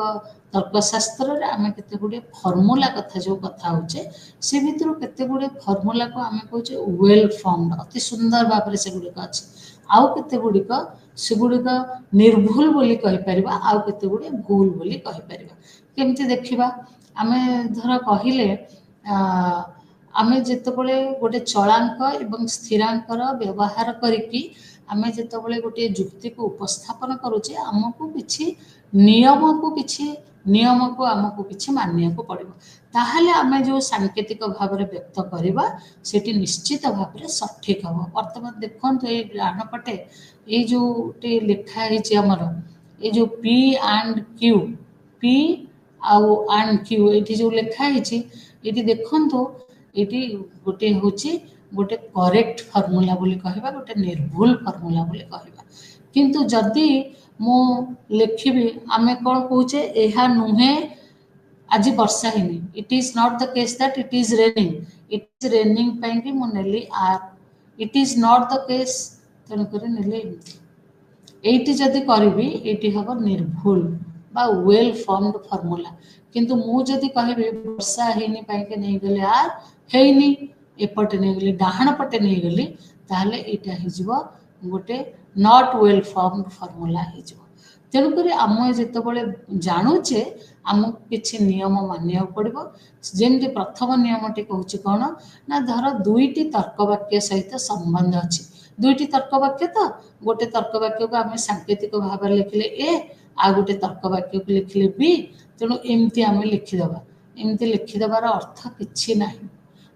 तर्कशास्त्र रे आम केते गुडे फॉर्मूला कथा जो कथा होचे से भितर केते गुडे फॉर्मूला को आम कहचे वेल फॉर्म्ड अति सुंदर भाव से गुडिक अछि आउ केते गुडिक से गुडिक निर्भुल बोली कहि परिबा आउ केते गुडे भूल बोली कहि परिबा। केमति देखिबा आम धर कहिले आमे जेतेबेले गोटे चलांक एवं स्थिरांकर व्यवहार करिकी आमे जेतेबेले गोटे जुक्ति को उपस्थापन करूचे आमको किछि नियम को आमको किछि मानिया को पड़िबो ताहले आमे जो सांकेतिक भाव में व्यक्त करिबा सेठी निश्चित भाव में सठिक हबो। वर्तमान देखंतु ए डाहाण पटे ए जो टे लेखा हिची हमर ए जो पी एंड क्यू पी आउ एंड क्यू एठी जो लेखा हिची एठी देखंतु एटी गोटे होची गोटे करेक्ट फॉर्मूला बोली कहबा गोटे निर्भुल फॉर्मूला बोली कहबा किंतु जदि मो लिखिबी आमे कोन कहूचे एहा नुहे आज वर्षा हिनी it is not the case that it is raining पैंकी मो नेली आर it is not the case तन करे नेले एटी जदि करबी एटी हबो निर्भुल बा वेल फॉर्म्ड फॉर्मूला किंतु मु जदि कहबी वर्षा हिनी पैंके नै गले आर हेनी एपटे नहीं गली डाहाण पटे नहीं गली ताहले एटा हिजबो गोटे नॉट वेल फॉर्म्ड फॉर्मूला हिजबो। तेणु करी आम जेतेबेले जानुचे आमको किछि नियम मानिया पड़िबो जेमति प्रथम नियमटी कहूछि कोन ना धर दुईटी तर्क वाक्य सहित संबंध अछि दुईटी तर्क वाक्य तो गोटे तर्क वाक्य को आम सांकेतिक भाव में लिखले ए आ गोटे तर्क वाक्य को लिखले बी तेणु एमती आम लिखिदबा एमती लिखिदबार अर्थ किछि नाही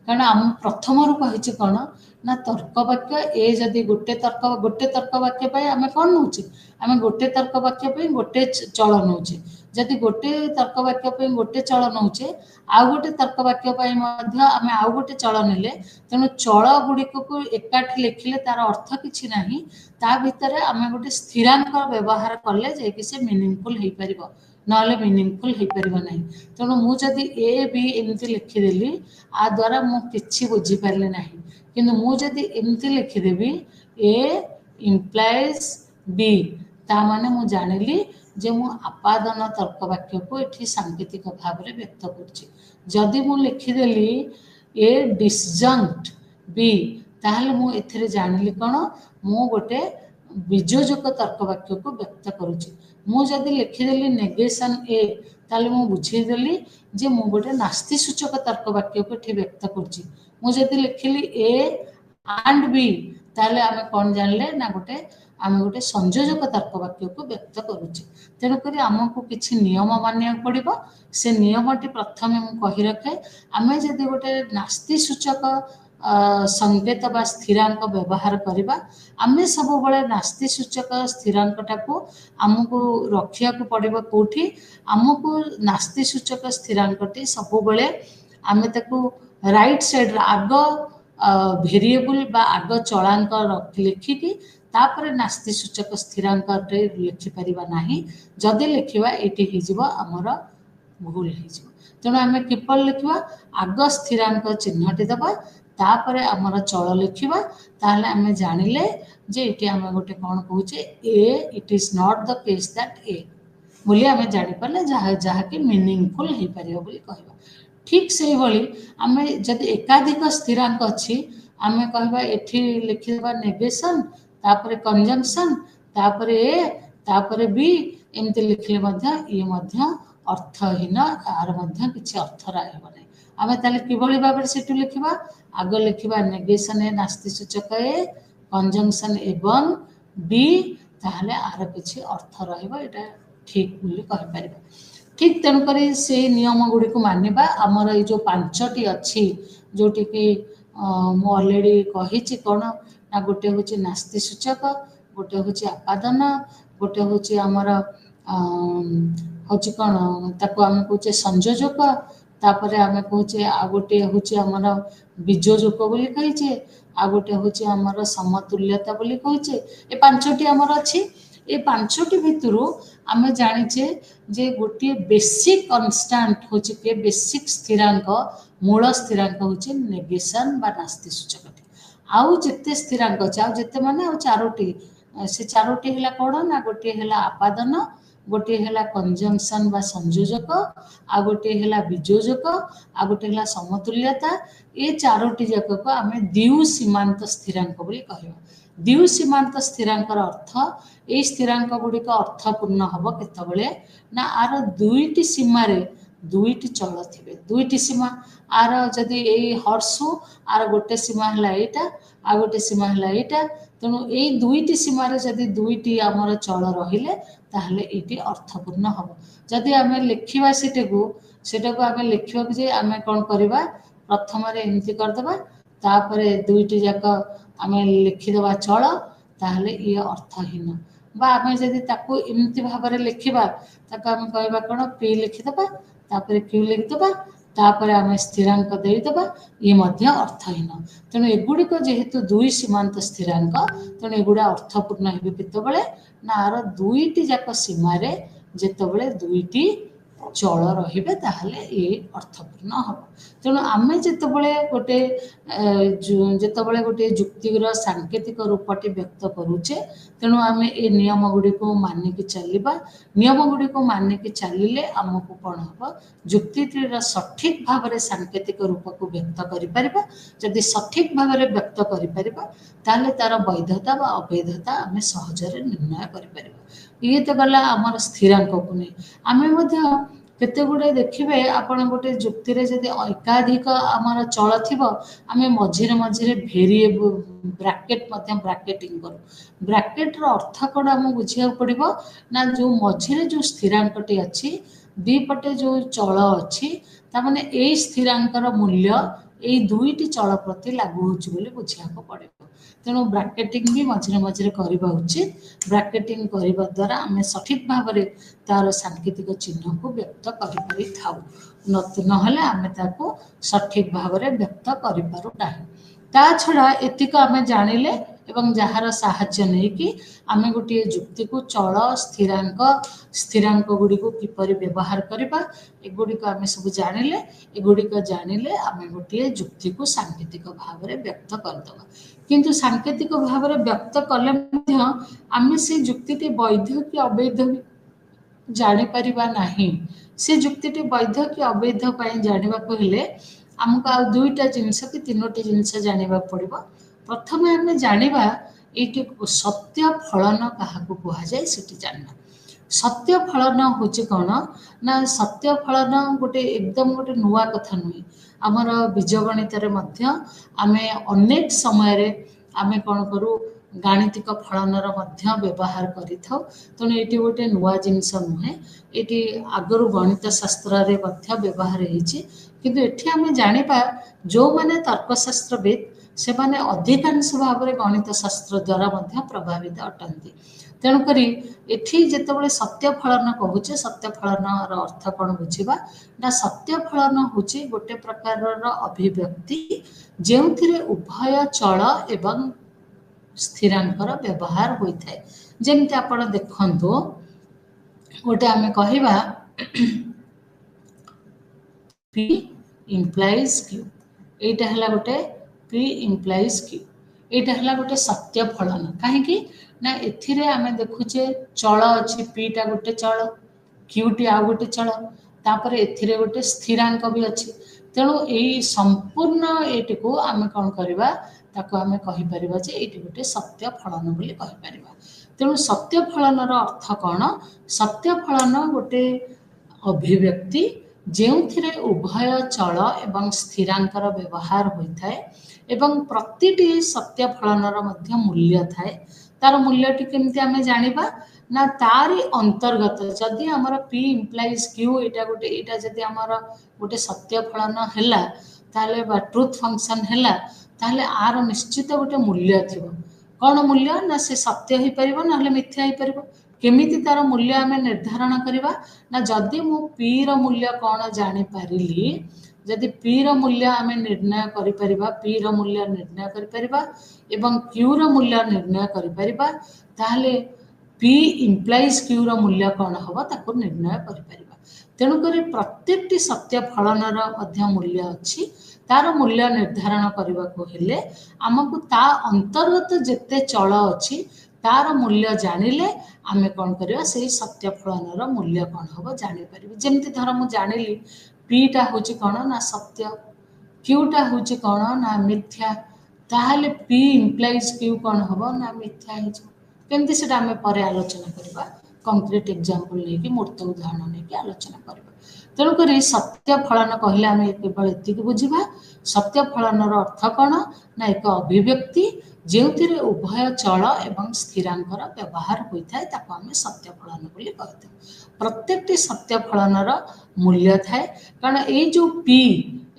कारण आम प्रथम रू कही कौन ना तर्क वाक्य ए जदि गोटे तर्क वाक्य पे आम कौन नौचे आम गोटे तर्क वाक्य पे गोटे चल नौचे जदि गोटे तर्क वाक्य पे गोटे चल नौचे आउ गोटे तर्क वाक्य पे आम आउ गोटे चल नेले तेणु चल गुड़िक को एकाठी लिखिले तार अर्थ किछि नाही ता भितर आम गोटे स्थिरांक व्यवहार कले जे कि से मीनिंगफुल हो पारिबो नले मीनिंगफुल हो पारिबो नाही। तेणु मु जदि ए बी एमती लिखिदेली आ द्वारा मु किछि बुझी पारले नाही किंतु मु जदि एमती लिखिदेबी ए इम्प्लाइज बी ता माने मु जानिली जे मु आपादन तर्क वाक्य को एठी सांकेतिक भाव में व्यक्त करछि जदि मु लिखिदेली ए डिसजंक्ट बी ताहले मु एथिरे जानिली कोन मु गोटे विजोजक तर्क वाक्य को व्यक्त करुछि मु जदि लिखिदेली नेगेशन ए ताले मु बुझीदेली जे मु गोटे नास्ति सूचक तर्क वाक्य को एठी व्यक्त करछि मु जदि लिखिली ए एंड बी ताले आमे कोन जानले ना गोटे आमे गोटे संयोजक तर्क वाक्य को व्यक्त करुछि तेणु करी आमको किछि नियम मानिया पड़िबो से नियमटी प्रथमे मु कहि रखे आमे जदि गोटे नास्ति सूचक संकेत बा स्थिरांक व्यवहार करबा आमे सब बळे नास्ति सूचक स्थिरांकटा को आमको रखिया को पड़िबो कोठी आमको नास्ति सूचक स्थिरांकटी सब बळे आमे ताको राइट साइड आग वेरिएबल बा आग चलांक लिखिकी तापर नास्ति सूचक स्थिरांक लिखि परिबा नाही जदि लिखिबा एटी हिजबो हमर भूल हिजबो तेणु आमे किपर लिखिबा आग स्थिरांक चिन्हटी दबा तापर आमर चल लिखिबा ताहले आमे जानिले जे एटी आमे गोटे कोन कहूचे ए it is not the case that A बोली आमे जानि परले जहा कि मीनिंगफुल हे परियो बोली कहबा ठीक से भली आमे जदि एकाधिक स्थिरांक अछि आमे कहबा एठी लिखिबा नेगेशन तापर कंजंक्शन तापर ए तापर बी एमते लिखले मध्य ये मध्य अर्थहीन आर मध्य किछि अर्थ रहबो नै आमे ताले किभली भाबरे सेटु लिखिबा आग लिखिबा नेगेशन ए नास्ति सूचक ए कंजंक्शन एवं बी ताहले आर किछि अर्थ रहबो एटा ठीक बोली कहि परिबा ठीक तेणुक से नियम गुड़ी को मानिबा आमर ये जो पांचटी अच्छी जोटी कि ମୁଁ अलरेडी कही कौन ना गोटे हूँ नास्ति सूचक गोटे हूँ आपादन गोटे हूँ आमर हूँ कौन ताको आम कहे संयोजक तापर आम कहे आ गोटे हूँ आमर बीजोजक बोली कहीचे आ गोटे हूँ आमर समतुल्यता बोली कहीचे ए पांचटी आमर अच्छी ए पांचटी भितर आम जाचे जे गोटे बेसिक कन्स्टांट हूँ कि बेसिक स्थिरांक मूल स्थिरांक हूँ नेगेशन बा नास्ति सूचक आउ जिते स्थिरांक अच्छे आउ जिते माने आउ चारोटी से चारोटी है कौन ना गोटे है आपादन गोटे है कंजंक्शन बा संयोजक आ गोटे है बीजोजक आ गोटे है समतुल्यता ये चारोटी जाक को आम द्यू सीमांत स्थिरांक बोली कहवा द्यू सीमांत स्थिरांकर अर्थ ये स्थिरांक गुड़िक अर्थपूर्ण हम केतबेले ना आर दुईटी सीमार दुईटी चल थे दुईटी सीमा आर जदि यही हर्सु आर गोटे सीमा है यहाँ आ गोटे सीमा है यहाँ तेणु यही दुईटी सीमार जदि दुईटी आमर चल रहिले ताहले ये अर्थपूर्ण हम जदि आम लिखा सेटा आम लिखा जे आम कौन करवा प्रथम एमती करदे तापर दुईटी जाक आम लिखिदे चल ताहले ये अर्थहीन बा आम जदि ताकू एमती भाव लिखा ताकू आम कहवा कौन पी लिखिदे तापर क्यू लिखिदे तापर आम स्थिरांक देदेबा ये अर्थहीन तेणु एगुड़िक जेहेतु दुई सीमांत स्थिरांक तेणु एगुड़ा अर्थपूर्ण हे केतबेले ना आर दुईटी जाक सीमार जेतबेले दुईटी चल रहिबे ताहले ये अर्थपूर्ण हम तेणु आम जेतबेले गोटे जेतबेले गोटे जुक्तिर सांकेतिक रूपटी व्यक्त करूचे तेणु आम ये नियम गुड़ी को मानिक चलवा नियम गुड़ी को मानिक चलिले आमको कौन हम जुक्तिर सठिक भाव में सांकेतिक रूप को व्यक्त करें जदि सठिक भाव में व्यक्त करें तार वैधता व अवैधता आम सहजरे निर्णय करें ये तो गला आमर स्थिरांक को नहीं आम केते गुड़े देखिए आपण गोटे जुक्ति जदि एकाधिक आमर चल थी आम मझिरे मझिरे भेरिएबल ब्राकेट ब्राकेटिंग करूँ ब्राकेट अर्थ कौन आम बुझा पड़ो ना जो मझिरे जो स्थिरांकटी अच्छी दीपटे जो चल अच्छी ताने यही स्थिरांकर मूल्य यही दुईटी चल प्रति लागू होली बुझा पड़े तेणु ब्राकेटिंग भी मझिरे मझिरे करवा उचित ब्राकेटिंग करने द्वारा आम सठिक भाव में तार सांकेतिक चिन्ह को व्यक्त कर नहले आम ताको सठिक भाव में व्यक्त करूना ता छड़ा एतिक आम जानिले एवं जार साहाय्य नहीं कि आम गोटे जुक्ति को चल स्थिरांक गुड़ी को किपर व्यवहार करवा एगुड़िक आम सब जानिले एगुड़िक जानिले आम गोटे जुक्ति को सांकेतिक भाव में व्यक्त करदे किंतु सांकेतिक भाव में व्यक्त कले आम से जुक्ति वैध कि अवैध जापर ना से जुक्ति वैध कि अवैध जानवा हेले आमको आ दुईटा जिनस कि तीनोटी जिनस जानवा पड़ो प्रथम आम जाना ये सत्य फलन क्या कहुए से जानना सत्य फलन हूँ कौन ना सत्य फलन गोटे एकदम गोटे नुआ कथा नुहे आमर बीजगणित आम अनेक समय आम कौन करूँ गाणितिक फलनर व्यवहार करें ये गोटे नुआ जिनस नुहे ये आगु गणित शास्त्र व्यवहार होती आम जाना जो मैंने तर्कशास्त्रविद से माने अधिकांश भाव में गणित शास्त्र द्वारा प्रभावित अटंती तेणुक एठी जितेबाला सत्य फलन कहूचे सत्य फलन अर्थ कौन बुझा ना सत्य फलन हूँ गोटे प्रकार अभिव्यक्ति जो उभय चल एवं स्थिरांकर व्यवहार होता है जमती आप देखु गोटे आम कहवा P implies Q एटा है गोटे P implies Q एटा है गोटे सत्य फलन कहीं ना एथिरे आम देखुचे चल अच्छी पीटा गोटे चल क्यूटी आ गोटे चल तापर एथिरे गोटे स्थिरांक भी अच्छी तेणु यही संपूर्ण ये को आम कौन करवा ताको आम कहीपर ये गोटे सत्य फलन बोली कहीपर तेणु सत्य फलनर अर्थ कौन सत्य फलन गोटे अभिव्यक्ति जो उभय चल एवं स्थिरांकर व्यवहार होता है एवं प्रतिटी सत्य फलनर मूल्य थाए तार मूल्यटी केमती आम जानिबा ना तारी अंतर्गत जदि आमर P implies Q एटा गोटे एटा जदि आमर गोटे सत्य फलन हैला ताले बा ट्रुथ फंक्शन हैला ताहले आर निश्चित गोटे मूल्य थिबो कौन मूल्य ना से सत्य हो पार ना मिथ्या हो पार केमिति तार मूल्य आम निर्धारण करवा ना जदि मु पी रो मूल्य कौन जानीपारि जदि पी रो मूल्य आम निर्णय करें पी रो मूल्य निर्णय करें क्यू रो मूल्य निर्णय करें पी इम्प्लाइज क्यू रो मूल्य कौन हम ताको निर्णय करें तेणुक प्रत्येक सत्य फलनर मूल्य अच्छी तार मूल्य निर्धारण करने को हेले आमको ता अंतर्गत जिते चल अच्छी तार मूल्य जानिले आमे कौन करवा से सत्य फलनर मूल्य कौन हम जानीपर जमी धर मुझे जानिली पीटा हूँ कौन ना सत्य क्यूटा हूँ कौन ना मिथ्या ताहले पी इम्प्लाइज क्यू कौन हम ना मिथ्या केमती से आम पर आलोचना करवा कंक्रीट एग्जांपल नहीं मूर्त उदाहरण नहीं आलोचना करवा तेणुक सत्य फलन कहले आम केवल एति बुझा सत्य फलनर अर्थ कौन ना एक अभिव्यक्ति जो उभय चल एवं स्थिरांकर व्यवहार होता है ताको आम सत्य फलन बोली कहते प्रत्येक सत्य फलनर मूल्य थाए कारण ये जो पी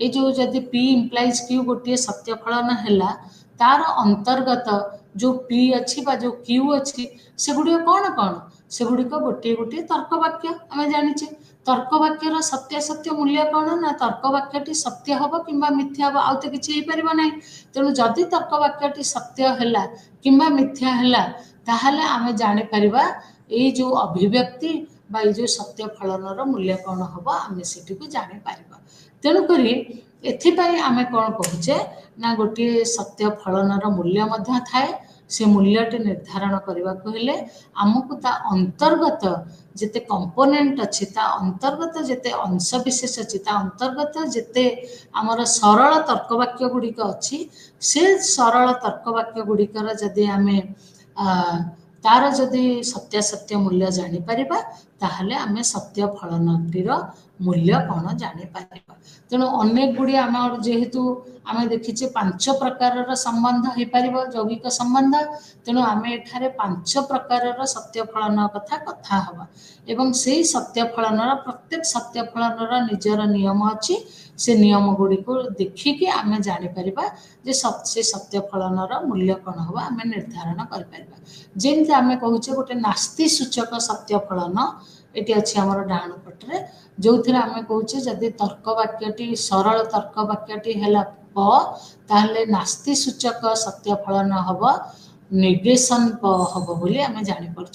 ये जो जदि पी इम्प्लाइज क्यू गोटे सत्य फलन है तार अंतर्गत जो पी अच्छी जो क्यू अच्छी से गुड़िक कौन कौन से गुड़िक गोटे गोटे तर्क वाक्य आम जाचे तर्क वाक्यर सत्य सत्य मूल्य कौन ना तर्क वाक्यटी सत्य हम कि मिथ्या हम आउ तो किसी ना तेणु जदि तर्क वाक्यटी सत्य है कि मिथ्या है ताहले आम जापर ये जो अभिव्यक्ति बा जो सत्य फलनर मूल्य कौन हम आम से जापर तेणुक एथिपाई आम कौन कहे ना गोटे सत्य फलनर मूल्य थाए से मूल्यटी निर्धारण करने को हेले आमको ता अंतर्गत जिते कंपोनेंट अच्छी ता अंतर्गत जिते अंश विशेष अच्छी ता अंतर्गत जिते आमर सरल तर्कवाक्य गुड़िक अच्छी से सरल तर्कवाक्य गुड़िकर जदि आम तार जदि सत्य सत्य मूल्य जानीपर ताहले आम सत्य फलनटीर मूल्य कौन जानीपर तेणु अनेक गुड़ी आम जेहेतु आम देखीचे 5 प्रकार संबंध हो पार यौगिक संबंध तेणु आम एठारे 5 प्रकार सत्य फलन कथा हवा एवं से सत्य फलनर प्रत्येक सत्य फलनर निजर नियम अच्छी से नियम गुड़ी को देखिकी आम जानीपर से सत्य फलनर मूल्य कौन हम आम निर्धारण करमती आम कहूचे गोटे नास्ति सूचक सत्य फलन ये अच्छी आम डाण पटे जो थे आम कहूचे जदि तर्क वाक्यटी सरल तर्क वाक्यटी है प ताहले नास्ति सूचक सत्य फलन हम नेगेशन प हम बोली आम जापर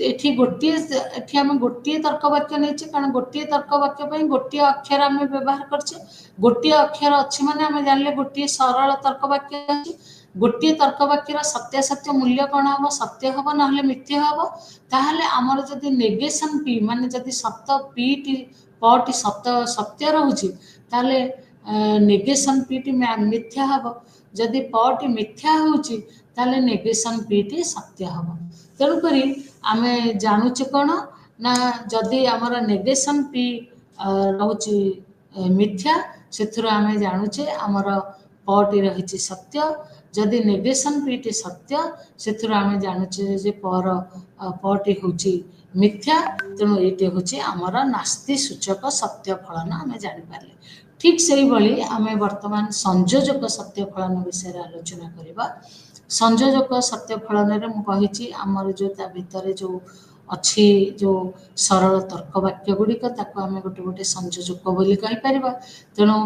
एठी गोटे एठी आम गोटे तर्क वाक्य नहीं कारण गोटे तर्क वाक्य गोटे अक्षर आम व्यवहार करछे गोटे अक्षर अच्छी माने आम जानले गोटे सरल तर्क वाक्य अच्छी गोटे तर्क वाक्यर सत्य सत्य मूल्य कौन हम सत्य हम ना मिथ्या हम ताहले आमर जदि नेगेशन पी माने जदि सत्य पी टी पटी सत्य सत्य रोचे ताहले नेगेशन पी टी मिथ्या हम जदि पटी मिथ्या होची ताहले नेगेशन पी टी सत्य हम तेणुक आम जानूचे कौन ना जदि आमर नेगेशन पी रोचे मिथ्या से आम जानूचे आमर पटी रही सत्य जदि नेगेशन पीटी सत्य से आम जानूचे पर पटी हूँ मिथ्या तेणु ये हूँ आमर नास्ति सूचक सत्य फलन आम जापारे ठीक से भाई आम बर्तमान संयोजक सत्य फलन विषय आलोचना करवा संयोजक सत्य फलन मुझे आमर जो भितर जो अच्छी जो सरल तर्क वाक्य गुड़िक आम गोटे गोटे संयोजक बोली कहीपर तेणु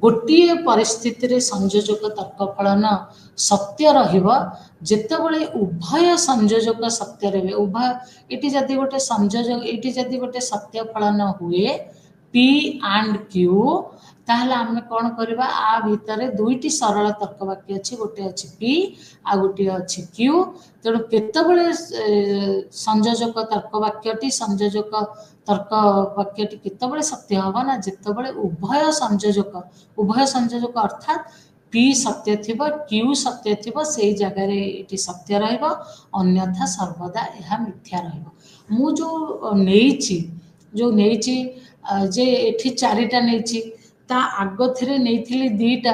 गोटे परिस्थिति संयोजक तर्क फलन सत्य जितेबले उभय संयोजक सत्य रे उभय ये जदि गोटे संयोजक ये जदि गोटे सत्य फलन हुए पी एंड क्यू ताहले आम कौन करवा आ भितर दुईटी सरल तर्क वाक्य अच्छी गोटे अच्छी पी आ गोटे अच्छी क्यू तेणु केतबले संयोजक तर्क वाक्यटी संयोजक तर्क वाक्यटी केतबले सत्य हम ना जितेबले उभय संयोजक अर्थात पी सत्य थिबो क्यू सत्य थिबो से जगह ये सत्य रहिबो अन्यथा सर्वदा यह मिथ्या रहिबो मु जो नेइची जे एठी चारिटा नेइची ता आग थे नहीं दीटा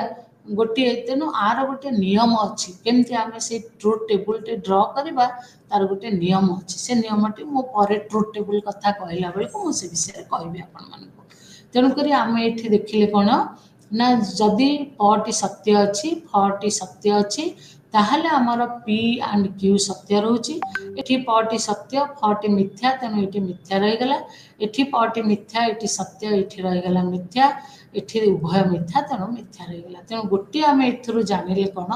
गोटे तेणु आर गोटे नियम अच्छी केमती आम से ट्रुथ टेबुल टे ड्र करवा तार गोटे नियम अच्छी से नियमटी मो पर ट्रुथ टेबुल कथा कहला बेलू मुझे विषय कहबी आपण मानक तेणुक आम ये देखिले कौन ना जदि प टी सत्य अच्छी फ टी सत्य अच्छी ताहले आमर पी एंड क्यू सत्य रोचे एठी प टी सत्य फ टी मिथ्या तेणु ये मिथ्या रहीगला एठी प टी मिथ्या ये सत्य ये रहीगला मिथ्या एठी उभय मिथ्या तेणु मिथ्या रहीगला तेणु गोटे आम एथुरु जानिले कौन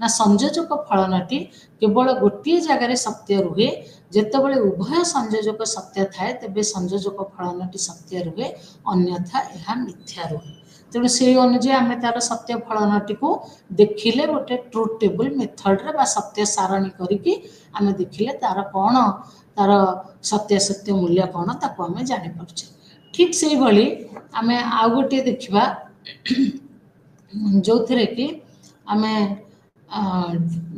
ना संयोजक फलनटी केवल गोटे जगार सत्य रुहे जेतेबेले उभय संयोजक सत्य थाए तेबे संयोजक फलनटी सत्य रुहे अन्यथा यह मिथ्या रुहे तेणु से अनुजाई आम तार सत्य फलनटी को देखिले गोटे ट्रुथ टेबल मेथड रे सत्य सारणी करिकी आम देखिले तार कौन तार सत्य सत्य मूल्य कौन ताको आम जानी पारुछे ठीक से भली आम आउ गोटे देखिबा जो थे कि आम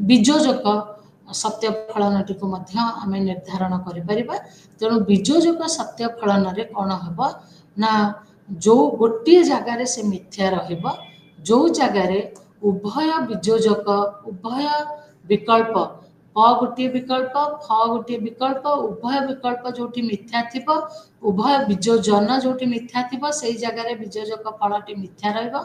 बीजोजक सत्य फलनटी को आम निर्धारण करिपरिबा तेणु बीजोजक सत्य फलन रे कौन हम ना जो गोटे जगार से मिथ्या रहिबा जो जगार उभय बीजोजक उभय विकल्प प गोटे विकल्प फ गोटे विकल्प उभय विकल्प जोटी मिथ्या थिबो उभय बीजोजन जोटी मिथ्या थिबो सेही जगार बीजोजक फलटी मिथ्या रहिबो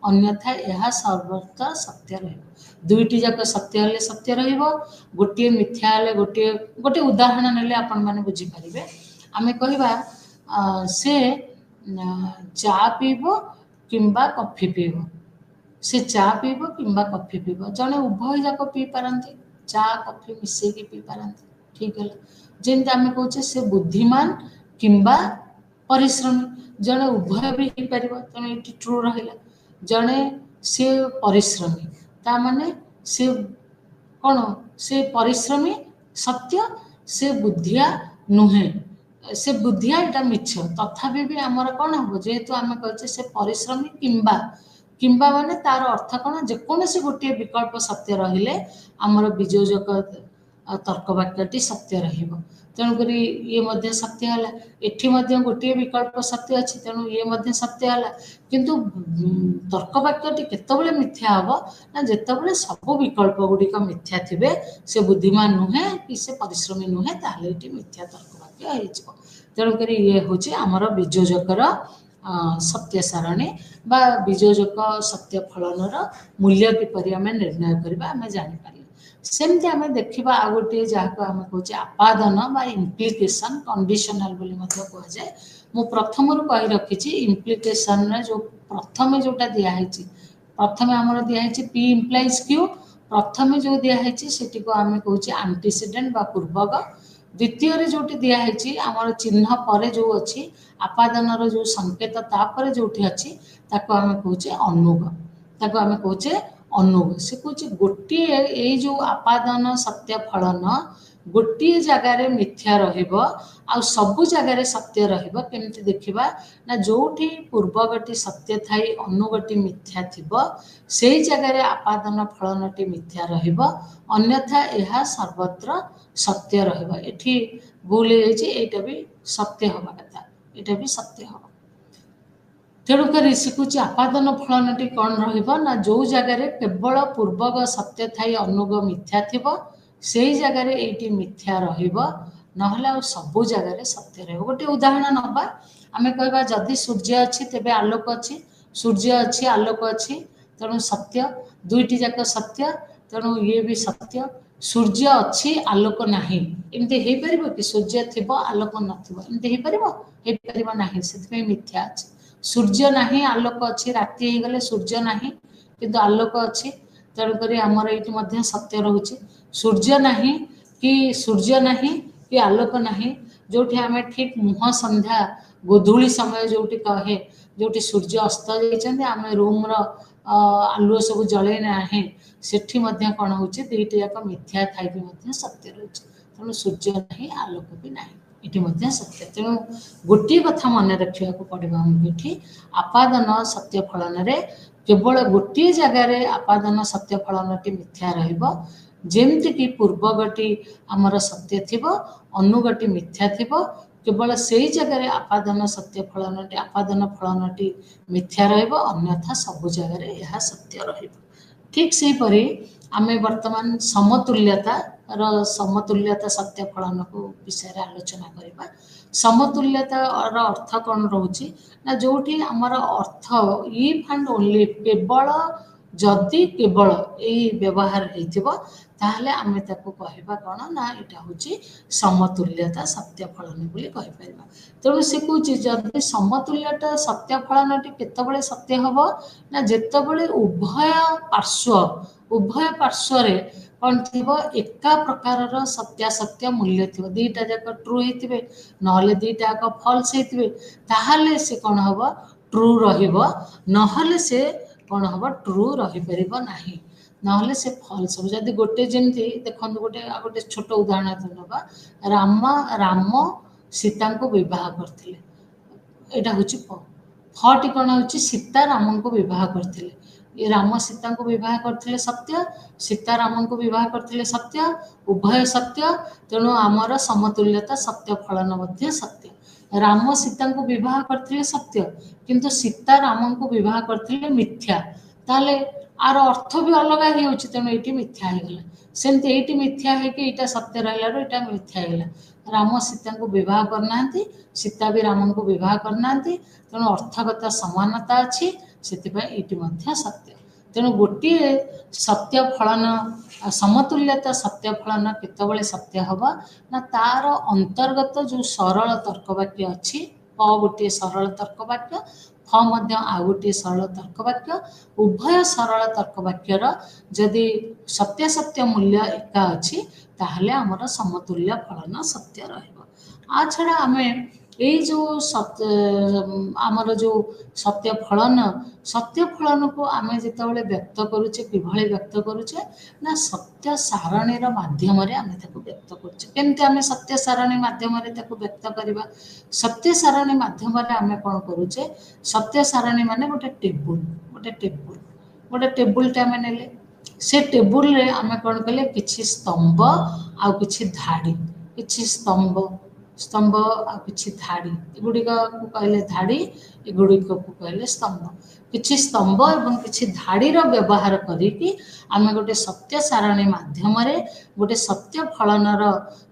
अन्यथा यह सर्वत्र सत्य रहिबो दुईटी जाक सत्य हेले सत्य रहिबो गोटे मिथ्या हेले गोटे गोटे उदाहरण नेले आपण माने बुझी परिबे आमे कहिबा से चा पीब किंबा कॉफी पीब से चा पीब किंबा कॉफी पीब जड़े उभय जाक पी पारती चा कॉफी मिसेकी पी पारती ठीक है जमी आम कहे से बुद्धिमान किंबा परिश्रमी जड़े उभय भी हो पार तेणु ये ट्रू रहा जड़े सी परिश्रमी ता माने से कौन से परिश्रमी सत्य से बुद्धिया नुहे से बुद्धिया यहाँ मिछ तथापि भी आमर कौन हम जेहेतु आम कहे से परिश्रमी किंबा किंबा माने तार अर्थ कौन जेकोसी गोटे विकल्प सत्य रहिले आमर बीजोजक तर्क वाक्यटी सत्य रहिबो तेणुक ये सत्य है एठी गोटे विकल्प सत्य अच्छी तेणु ये सत्य है किंतु तर्क वाक्यटी केतबेले मिथ्या हम ना जेतबेले सब विकल्प गुड़िक मिथ्या थिबे से बुद्धिमान नुहे कि से परिश्रमी नुहे ताहले एठी मिथ्या तर्क वाक्य हो तेणुक ये हूँ आमर बीजोजकर सत्य सारणी बा बीजोजक सत्य फलनर मूल्य किपरि आम निर्णय करबा आम जानिपारे सेमती आम देखा आ गोटे जहाँ आम कहे आपादन बा इम्प्लिकेशन कंडीशनल बोली कहुए मु प्रथम कही रखी इम्प्लिकेशन जो प्रथम जोटा दिखाई प्रथम आमर दिखाई पी इम्प्लाइज क्यू प्रथम जो दिखाई से आम कहे आंटीसीडेंट बा पूर्वक द्वितीय जोटी दिखाई आमर चिन्ह पर जो अच्छी आपादन जो संकेत तापर जो अच्छी आम कहे अनुग ताको आम कहे अनुग से कहे गोटे ये जो आपादन सत्य फलन गोटे जगार मिथ्या रहिबो आ सबु जगार सत्य रहिबो केमती देखिबा ना जोठी पूर्वगटी सत्य थाई अनुगटी मिथ्या थिबो सेही जगार आपादन फलनटी मिथ्या रहिबो अन्यथा यह सर्वत्र सत्य रहिबो एठी भूल होइछि एटा भी सत्य हवा कथा एटा भी सत्य हवा तेणुक शिखुची आपादन फलनटी कौन रहिबो ना जो जगार केवल पूर्वग सत्य थाई अनुग मिथ्या थिबो सेही जगार एटी मिथ्या रहिबो नहले आ सबु जगार सत्य रहिबो गोटे उदाहरण नबा आमे कहबा जदि सूर्य अछि तेबे आलोक अछि सूर्य अछि आलोक अछि तेणु सत्य दुईटी जाक सत्य तेणु ये भी सत्य सूर्य अच्छी आलोक नाही एमती हो पार कि सूर्य थिबो आलोक नथिबो एमती हो पार नाही से मिथ्या अछि सूर्य नाही आलोक अच्छी राति हो गले सूर्य नाही किंतु आलोक अच्छी तेणुक आमर ये सत्य रोचे सूर्य नाही कि सूर्य नाही कि आलोक नाही जोठी आम ठीक मुह संध्या गोधूली समय जोटी कहे जोटी सूर्य अस्त जाइछन्ते आम रूम आलुओ सब जले ना सेठी कौन हो दुईटी जाक मिथ्या थी सत्य रोचे तेणु सूर्य नहीं आलोक भी ना ये सत्य तेणु गोटे कथा मन रखा पड़ो आमको आपादन सत्य फलन केवल गोटे जगार आपादन सत्य फलनटी मिथ्या रमती कि पूर्वगटी आमर सत्य थी अनुगटी मिथ्या थी केवल से ही जगार आपादन सत्य फलनटी आपादन फलनटी मिथ्या अन्यथा सबु जगार यह सत्य ठीक से परी आमे वर्तमान समतुल्यता समतुल्यता सत्य फलन को विषय आलोचना करवा। समतुल्यतार अर्थ कौन रोचे ना जोठी आमर अर्थ इफ एंड ओनली केवल जदि केवल यही व्यवहार होइथिबो ताहले आमे ताको कहबा कौन ना एटा होची समतुल्यता सत्य फलन बोली कहि परबा। तेणु से कहूँ जदि समतुल्यता सत्य फलनटी केतबळे सत्य हब ना जेतबळे उभय पार्श्व कौन थी एका प्रकार सत्यासत्य मूल्य थी दीटा जाक ट्रू होते नहले दीटा जाक फल्स होते ताहले से कौन हम ट्रू रही से कौन हम ट्रू रही पार नहीं नहले से फल्स हम जदि गोटे जमी देखो गोटे गोटे छोट उदाहरण ना राम सीता को विवाह करते यहाँ हूँ फटी कौन हो सीता राम को विवाह करते ये राम सीता को विवाह करते सत्य सीता राम को विवाह करते सत्य उभय सत्य तेणु आमर समतुल्यता सत्य फलन मध्य सत्य राम सीता को विवाह करते सत्य किंतु सीता राम को विवाह करते मिथ्या ताले आर अर्थ भी अलग हो तेणु ये मिथ्या होगा सेमती ये मिथ्या है सत्य रहा मिथ्या होगा राम सीता को विवाह करना सीता भी राम को विवाह करना तेणु अर्थगत समानता अच्छी से सत्य तेणु गोटे सत्य फलन समतुल्यता सत्य फलन केतबळे सत्य हवा ना तार अंतर्गत जो सरल तर्कवाक्य अच्छी प गोटे सरल तर्कवाक्य फ मध्य आ गोटे सरल तर्कवाक्य उभय सरल तर्कवाक्यर जदि सत्य सत्य मूल्य एका अच्छी ताहले आमर समतुल्य फलन सत्य रहिबो। आ छड़ा आमे ये जो आमर जो सत्य फलन को आम जिते व्यक्त करुचे किभली व्यक्त करुचे ना सत्य सारणी माध्यम आम व्यक्त करुचे केमती आम सत्य सारणी माध्यम व्यक्त करवा सत्य सारणी माध्यम आम कौन करुचे सत्य सारणी माने गोटे टेबुल आम नेले से टेबुल रे आम कौन कले किछि स्तंभ आ किछि धाड़ी किछि स्तंभ आ किछि धाड़ी एगुड़िक को कहले धाड़ी एगुड़िक को कहले स्तंभ किछि स्तंभ एवं किछि धाड़ीर व्यवहार करिकी आम गोटे सत्य सारणी माध्यम गोटे सत्य फलनर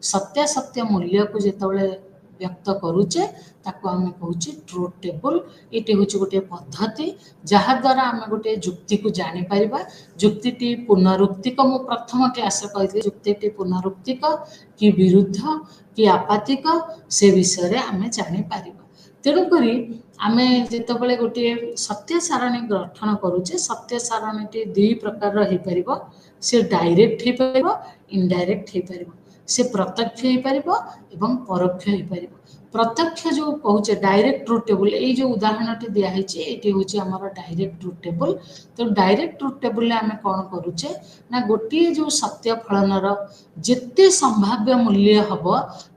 सत्य मूल्य को जितेबाला व्यक्त करुचे ताको आम कहूँ ट्रू टेबुल ये हूँ गोटे पद्धति जहाद्वारा आम गोटे जुक्ति को जापर जुक्ति पुनरुक्तिक मु प्रथम क्लास कही जुक्ति पुनरुक्तिक कि विरुद्ध कि आपातिक से विषय आम जापर तेणुक आम जितेबाला गोटे सत्य सारणी गठन करुचे सत्य सारणी दुई प्रकार हो पार से डायरेक्ट हो पार इनडायरेक्ट हो पार से प्रत्यक्ष हो पार एवं परोक्ष हो पार प्रत्यक्ष जो कहूचे डायरेक्ट ट्रू टेबुल ये जो उदाहरण दिखाई ये हूँ आम डायरेक्ट ट्रू टेबुल तो डायरेक्ट ट्रू टेबुल आम कौन करुचे ना गोटे जो सत्य फलनर जिते संभाव्य मूल्य हम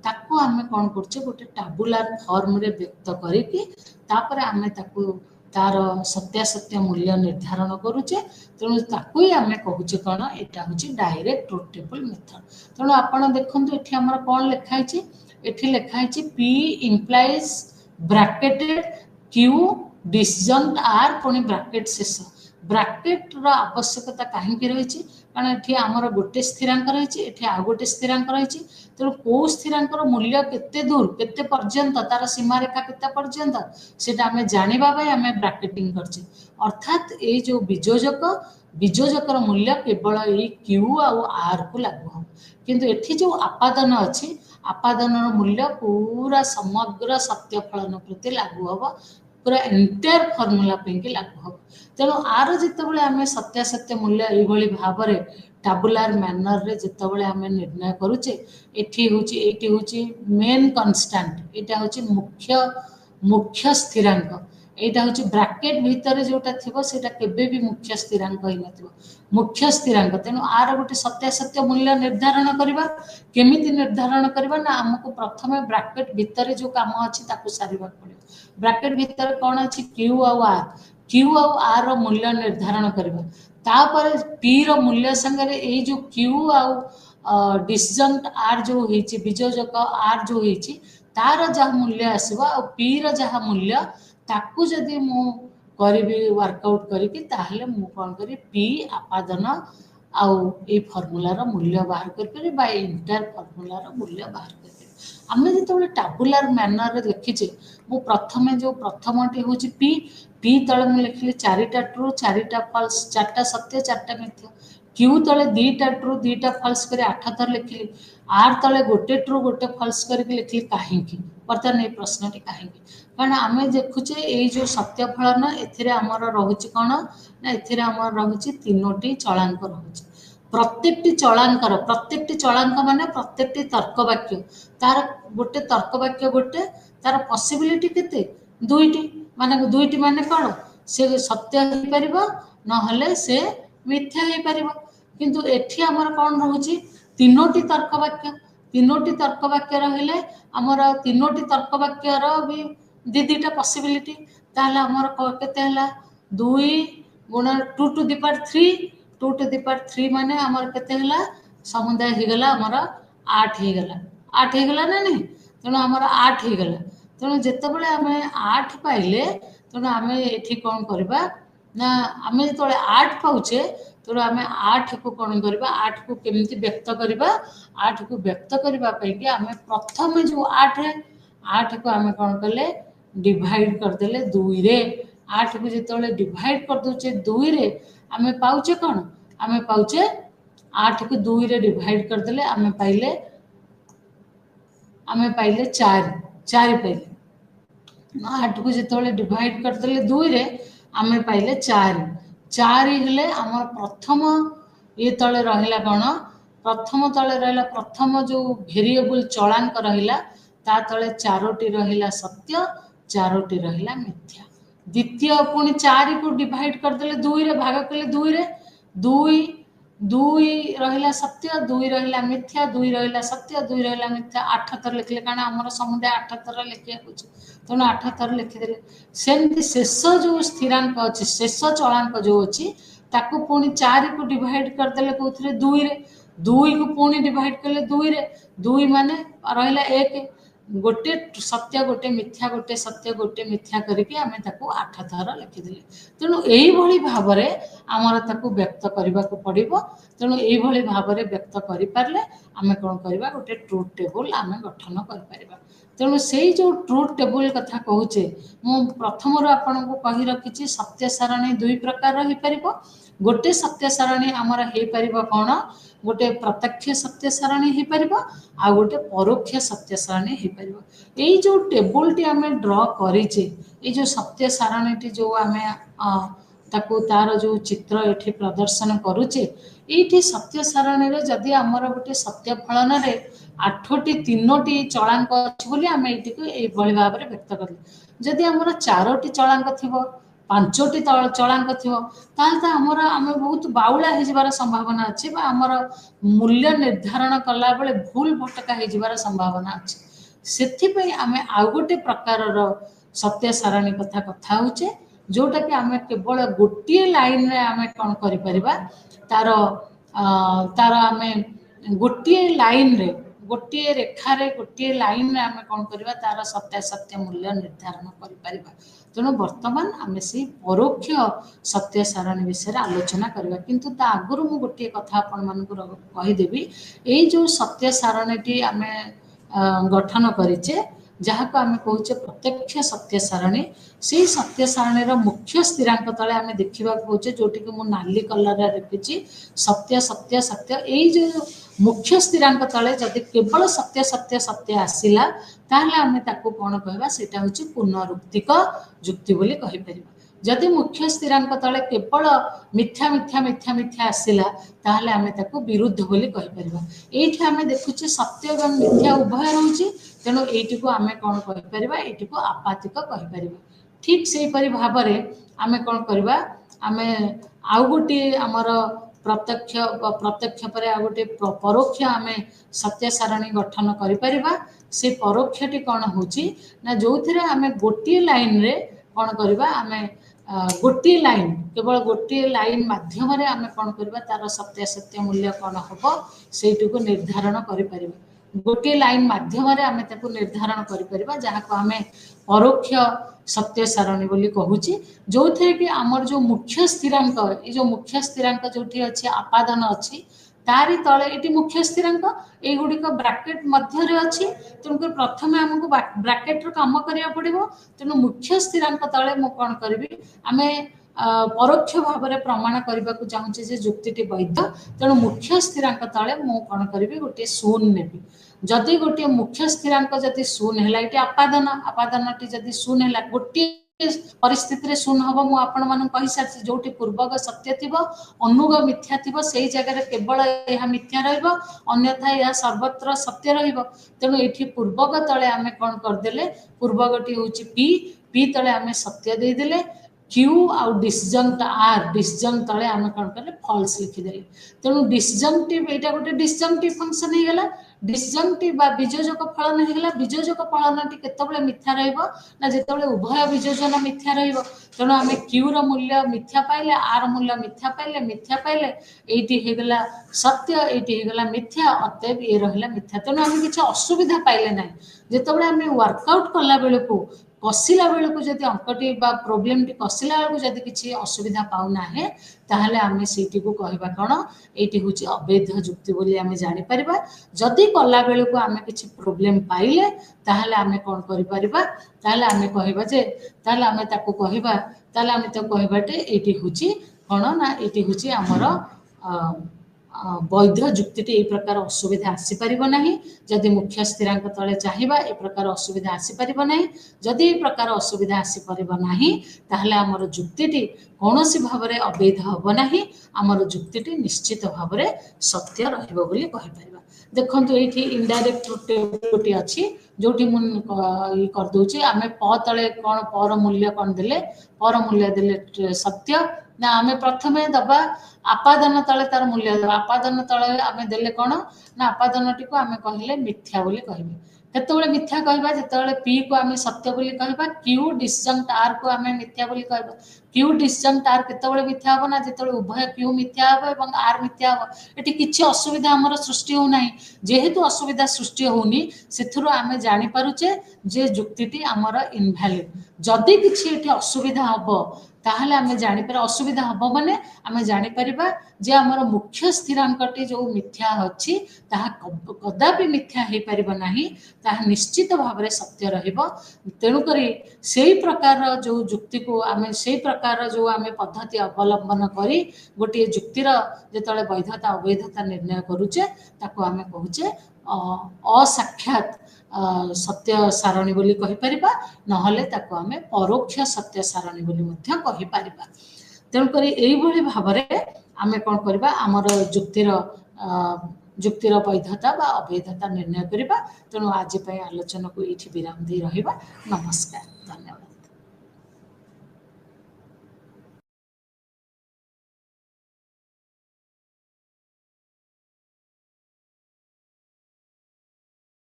ताको आम कौन करुचे गोटे टाबुलार फॉर्म रे व्यक्त करिकी तापर आम तार सत्यासत्य मूल्य निर्धारण करुचे तेणु ताकू ही आम कहूचे कौन यहाँ हूँ डायरेक्ट ट्रू टेबुल मेथड तेणु आपड़ देखो ये आम कौन लिखाई एठी लिखाई P implies bracketed Q disjunct R पुणी ब्रैकेट शेष ब्रैकेट रो आवश्यकता कहीं रही कारण ये आमर गोटे स्थिरांक रही आ गोटे स्थिरांक रही तेणु कौ स्थिरांकर मूल्य केते दूर केते पर्यंत तार सीमा रेखा केते पर्यंत सेटा आम जानिबा पई आम ब्रैकेटिंग करछे अर्थात ये जो विजोजकर मूल्य केवल ये क्यू आर को लागू हम किंतु एठी जो आपादन अच्छी आपादन मूल्य पूरा समग्र सत्य फलन प्रति लागू हम पूरा एंटायर फर्मूला पे लागू हम तेणु आर जितेबाला आम सत्यासत्य मूल्य ये भाव में टाबुलार मैनर रे जितेबाला आम निर्णय करुचे एठी हूँ मेन कन्स्टांट यहाँ हूँ मुख्य स्थिरांक यहाँ हूँ ब्रैकेट भितर जोटा थी से केबे मुख्य स्थिरांक ही न मुख्य स्थिरांक तेणु आर गोटे सत्यासत्य मूल्य निर्धारण करवा केमिति निर्धारण करवा ना आमको प्रथम ब्रैकेट भितर जो काम अच्छी सारे पड़े ब्रैकेट भितर कौन अच्छी क्यू आर मूल्य निर्धारण करवा तापर पी रो मूल्य संगे ये जो क्यू डिसजंक्ट आर जो होती विजोजक आर जो होती तार जहाँ मूल्य आसवा और पी रो जहाँ मूल्य ताकू जदि मु करी वर्कआउट करी ताहले मु कौन करी पी आपादन आउ ये फर्मुलार मूल्य बाहर करें बा इंटायर फर्मुलार मूल्य बाहर करें आम जो टाबुलार मैनर लिखीचे मु प्रथमे जो प्रथमटी हूँ पी पी तले मुझे लिखिली 4टा ट्रू 4टा फल्स 4टा सत्य 4टा मिथ्या क्यू तले 2टा ट्रू 2टा फल्स कर 8 थर लिखिली आर तले गोटे ट्रू गोटे फल्स करके लिखिली कहीं बर्तमान ये प्रश्नटी कहीं कारण आम देखुचे ये जो सत्य फलन एमर रोचे कौन ना एमर रोचे 3टी चलांक रोचे प्रत्येकटी चलांक माने प्रत्येकटी तर्क वाक्य तार गोटे तर्क वाक्य गोटे तार पॉसिबिलिटी केते दुईटी माने कौन से सत्य हो पारिबो नहले से मिथ्या हो पारिबो किंतु एठी हमर कौन रोचे 3टी तर्क वाक्य रहिले हमर 3टी तर्क वाक्य रो भी दीटा पॉसिबिलिटी ताहले हमर केते हला 2 गुण 2 to the power 3 2 to the power 3 माने हमर केते हला समुदाय हो गला हमर 8 हो गला ना नहीं तेणु हमर 8 हो गला तेणु जिते बड़े आम 8 पाइले तेणु आम ये कौन करवा ना आम जो 8 पाचे तेणु आम 8 को कौन करवा 8 को केमती व्यक्त करवा 8 को व्यक्त करने आम प्रथम जो 8 को आम कौन कले डिवाइड करदे 2 रे 8 को जो डिवाइड कर दूचे 2 रे आम पाचे कौन आम पाचे 8 को 2 रे डिवाइड करदे आम पाइले 4 पाइले 8 को जो डिवाइड करदे 2 रे आम पाइले 4 हेले आम प्रथम ये तले रहिला कौन प्रथम तले रहिला प्रथम जो वेरिएबल चलांक रहिला ता तले 4टी रहिला सत्य 4टी रहिला मिथ्या द्वितीय पुणी 4 को डिवाइड करदे 2 रे भाग कले 2 रे 2 रहिला सत्य 2 रहिला मिथ्या 2 रहिला सत्य 2 रहिला मिथ्या 8 थर लिखले कारण हमर समुदाय 8 थर लिखिया कुछ तेणु 8 थर लिखिदे सेमती शेष जो स्थिरांक अच्छे शेष चलांक जो अच्छी ताकू पुणी 4 को डिवाइड करदे कौन 2 रे 2 को पुणी डिवाइड कले 2 रे 2 माने रहिला 1 गोटे सत्य गोटे मिथ्या गोटे सत्य गोटे मिथ्या करके आम 8 थर लिखिदे तेणु यही भाव में आमर ताकू व्यक्त करने को पड़ो तेणु यही भाव में व्यक्त करें आम कौन करवा गोटे ट्रुथ टेबल आम गठन कर तेणु से जो ट्रुथ टेबल कथा कहूचे मु प्रथम आपन को कही रखी सत्य सारणी 2 प्रकार हो पार गोटे सत्य सारणी आमर हो पार कौन गोटे प्रत्यक्ष सत्य सारणी हो पार आ गोटे परोक्ष सत्य सारणी हो पार यही जो टेबल टी आम ड्र करेचे ये जो सत्य सारणी जो आम ताकू तार जो चित्र ये प्रदर्शन करुचे ये सत्य सारणी जदि आमर गोटे सत्य फलन 8टी 3टी चलांक अच्छी बोली आम ये भाव में व्यक्त कर जदि आमर 4टी चलांक थी 5टी चलांक थी आमर आम बहुत बाउला हो संभावना अच्छी आमर मूल्य निर्धारण कला बेले भूल भटका हो संभावना अच्छी से आम आउ गोटे प्रकार सत्य सारणी कथा होचे जोटा कि आम केवल गोटे लाइन रे आम कौन कर तार तार आम गोटे लाइन रे गोटे रेखार गोटे लाइन रे आम कौन करवा तार सत्यासत्य मूल्य निर्धारण कर तेणु बर्तमान आम से परोक्ष सत्य सारणी विषय आलोचना करवा किंतु ता आगुरु मु गोटे कथा आपण मानकु कहीदेवी ये जो सत्य सारणी आम गठन करेचे जहाँ को आम कहे प्रत्यक्ष सत्य सारणी से सत्य सारणी मुख्य स्थिरांक तले आम देखा कहे जोटि कि मुझे नाली कलर रखी सत्य सत्य सत्य यही जो मुख्य स्थिरांक तले जदि केवल सत्य सत्य सत्य आसला ताहले आम ताकू कौन कहवा सेटा होची पुनरुक्तिक जुक्ति बोली कहि परिबा जदि मुख्य स्थिरांक तले केवल मिथ्या मिथ्या मिथ्या मिथ्या आसला ताहले आम ताकू विरुद्ध बोली कहि परिबा एठी आम देखुचे सत्य एवं मिथ्या उभय रहउची तेणु एटी को आम कौन कहि परिबा एटी को आपातिक कहि परिबा ठीक से परि भाव रे आम कौन करबा आम आउ गोटे आमर प्रत्यक्ष पर आ गोटे परोक्ष आम सत्य सारणी गठन करिपरिबा से परोक्षटी कौन होची ना जो थे आम गोटे लाइन रे कौन करबा आम गोटे लाइन केवल गोटे लाइन माध्यम रे आम कौन करबा तार सत्य सत्य मूल्य कौन हम सेटू को निर्धारण करिपरिबा गोटे लाइन माध्यम रे आम ताकू निर्धारण करिपरिबा जहाँ को आम परोक्ष सत्य सारणी बोली कहूची जो थे कि आमर जो मुख्य स्थिरांक ये जो मुख्य स्थिरांक जो अच्छी आपादन अच्छी तारी तले ये मुख्य स्थिरांक युड़िक ब्राकेट मध्य अच्छी तेणुक प्रथम आमको ब्राकेट काम करा पड़ो तेणु मुख्य स्थिरांक तले मु कौन करी आम परोक्ष भाव में प्रमाण करने को चाहूँचे जे जुक्ति वैध तेणु मुख्य स्थिरांक तले मु कौन करी गोटे शून्य नेबी जदि गोटे मुख्य स्थिरांक जदि शून्य है ये आपादन आपादन टी जदि शून्य है गोटे परिस्थिति शून्य हम मुझे कही सारी जो पूर्वक सत्य थी अनुग मिथ्या थी से जगह केवल यह मिथ्या रन्यथा यह सर्वत्र सत्य रेणु ये पूर्वक तले आम कौन करदे पूर्वकटी हूँ पी पी तले आम सत्य देदेले क्यू आउ डिसजंक्ट आर डिसजंक्ट तले आम कौन कले फॉल्स लिखिदे तेणु डिसजंक्टिव यहाँ गोटे डिसजंक्टिव फंक्शन हो गला डिसजंक्टिव बा बीजोजक फलन होगा बीजोजक फलन टी केतबेले मिथ्या ना जितेबाला उभय बीजोजन मिथ्या तेणु आम क्यू रो मूल्य मिथ्या पाइले आर मूल्य मिथ्या पाइले ये होगा सत्य ये होगा मिथ्या अतएव ये रहा मिथ्या तेणु आम किसी असुविधा पाइले ना जितेबाला आम वर्कआउट कला बेलू कसिला बेलू जब अंकटी प्रोब्लेम टी कसिला बेलू जब किसी असुविधा पाऊना है ताहले आम से को कहवा कौन ये हूँ अवैध जुक्ति बोली आम जापर जदि कला बेलू आम किसी प्रोब्लेम पाइले ताहले आम कौन करिपरिबा ताहले आम कहबा जे ताहले आम ताको कहबा ताहले आम ताको कहबाटे एटी हुची कौन ना एटी हुची हमर वैध जुक्ति ए प्रकार असुविधा आसीपर ना जदि मुख्य स्थिरांक तले चाहिए ए प्रकार असुविधा आसीपर ना जदि ए प्रकार असुविधा आसीपर ना ताहले आमर जुक्ति कौन सी भाव में अवैध हम ना आमर जुक्ति निश्चित भाव में सत्य रही देखो ये इनडायरेक्ट गोटे अच्छी जो करदे आम प तले कौन पर मूल्य कौन दे पर मूल्य दे सत्य ना आम प्रथम दबा आपादन तले तार मूल्य दबा आपादन तले आम देले कौन ना आपादन टी आम कहले मिथ्या बोली कहबे केतबेले मिथ्या कहबा जितेबाला पी को आम सत्य बोली कहबा क्यू डिसजंक्ट आर को आम मिथ्या बोली कहबा क्यू डिसजंक्ट आर केतबेले मिथ्या हम ना जितेबाला उभय क्यू मिथ्या हम एवं आर मिथ्या हम ये किसी असुविधा आमर सृष्टि होना जेहेतु असुविधा सृष्टि होनी से आम जानीपे जे जुक्ति आमर इनभैलिड जदि किसी ये असुविधा हम ताहले आम जापर असुविधा हम माने आम जापर जे आमर मुख्य स्थिरांकटी जो मिथ्या अच्छी कदापि मिथ्या हो पार ना ताहा निश्चित भाव में सत्य रेणुक से प्रकार जो जुक्ति को आम से प्रकार जो आम पद्धति अवलंबन करी गोटे जुक्तिर जो वैधता अवैधता निर्णय करुचे ताको आम कहूचे असाक्षात सत्य सारणी बोली कहि परिबा नहले ताको आमे परोक्ष सत्य सारणी बोली मध्य कहि परिबा तेणु करी एई भली भाबरे आमे कोन करबा हमर जुक्तिर वैधता बा अवैधता निर्णय करिबा तेणु आज पय आलोचना को एठी विराम दे रहिबा नमस्कार धन्यवाद।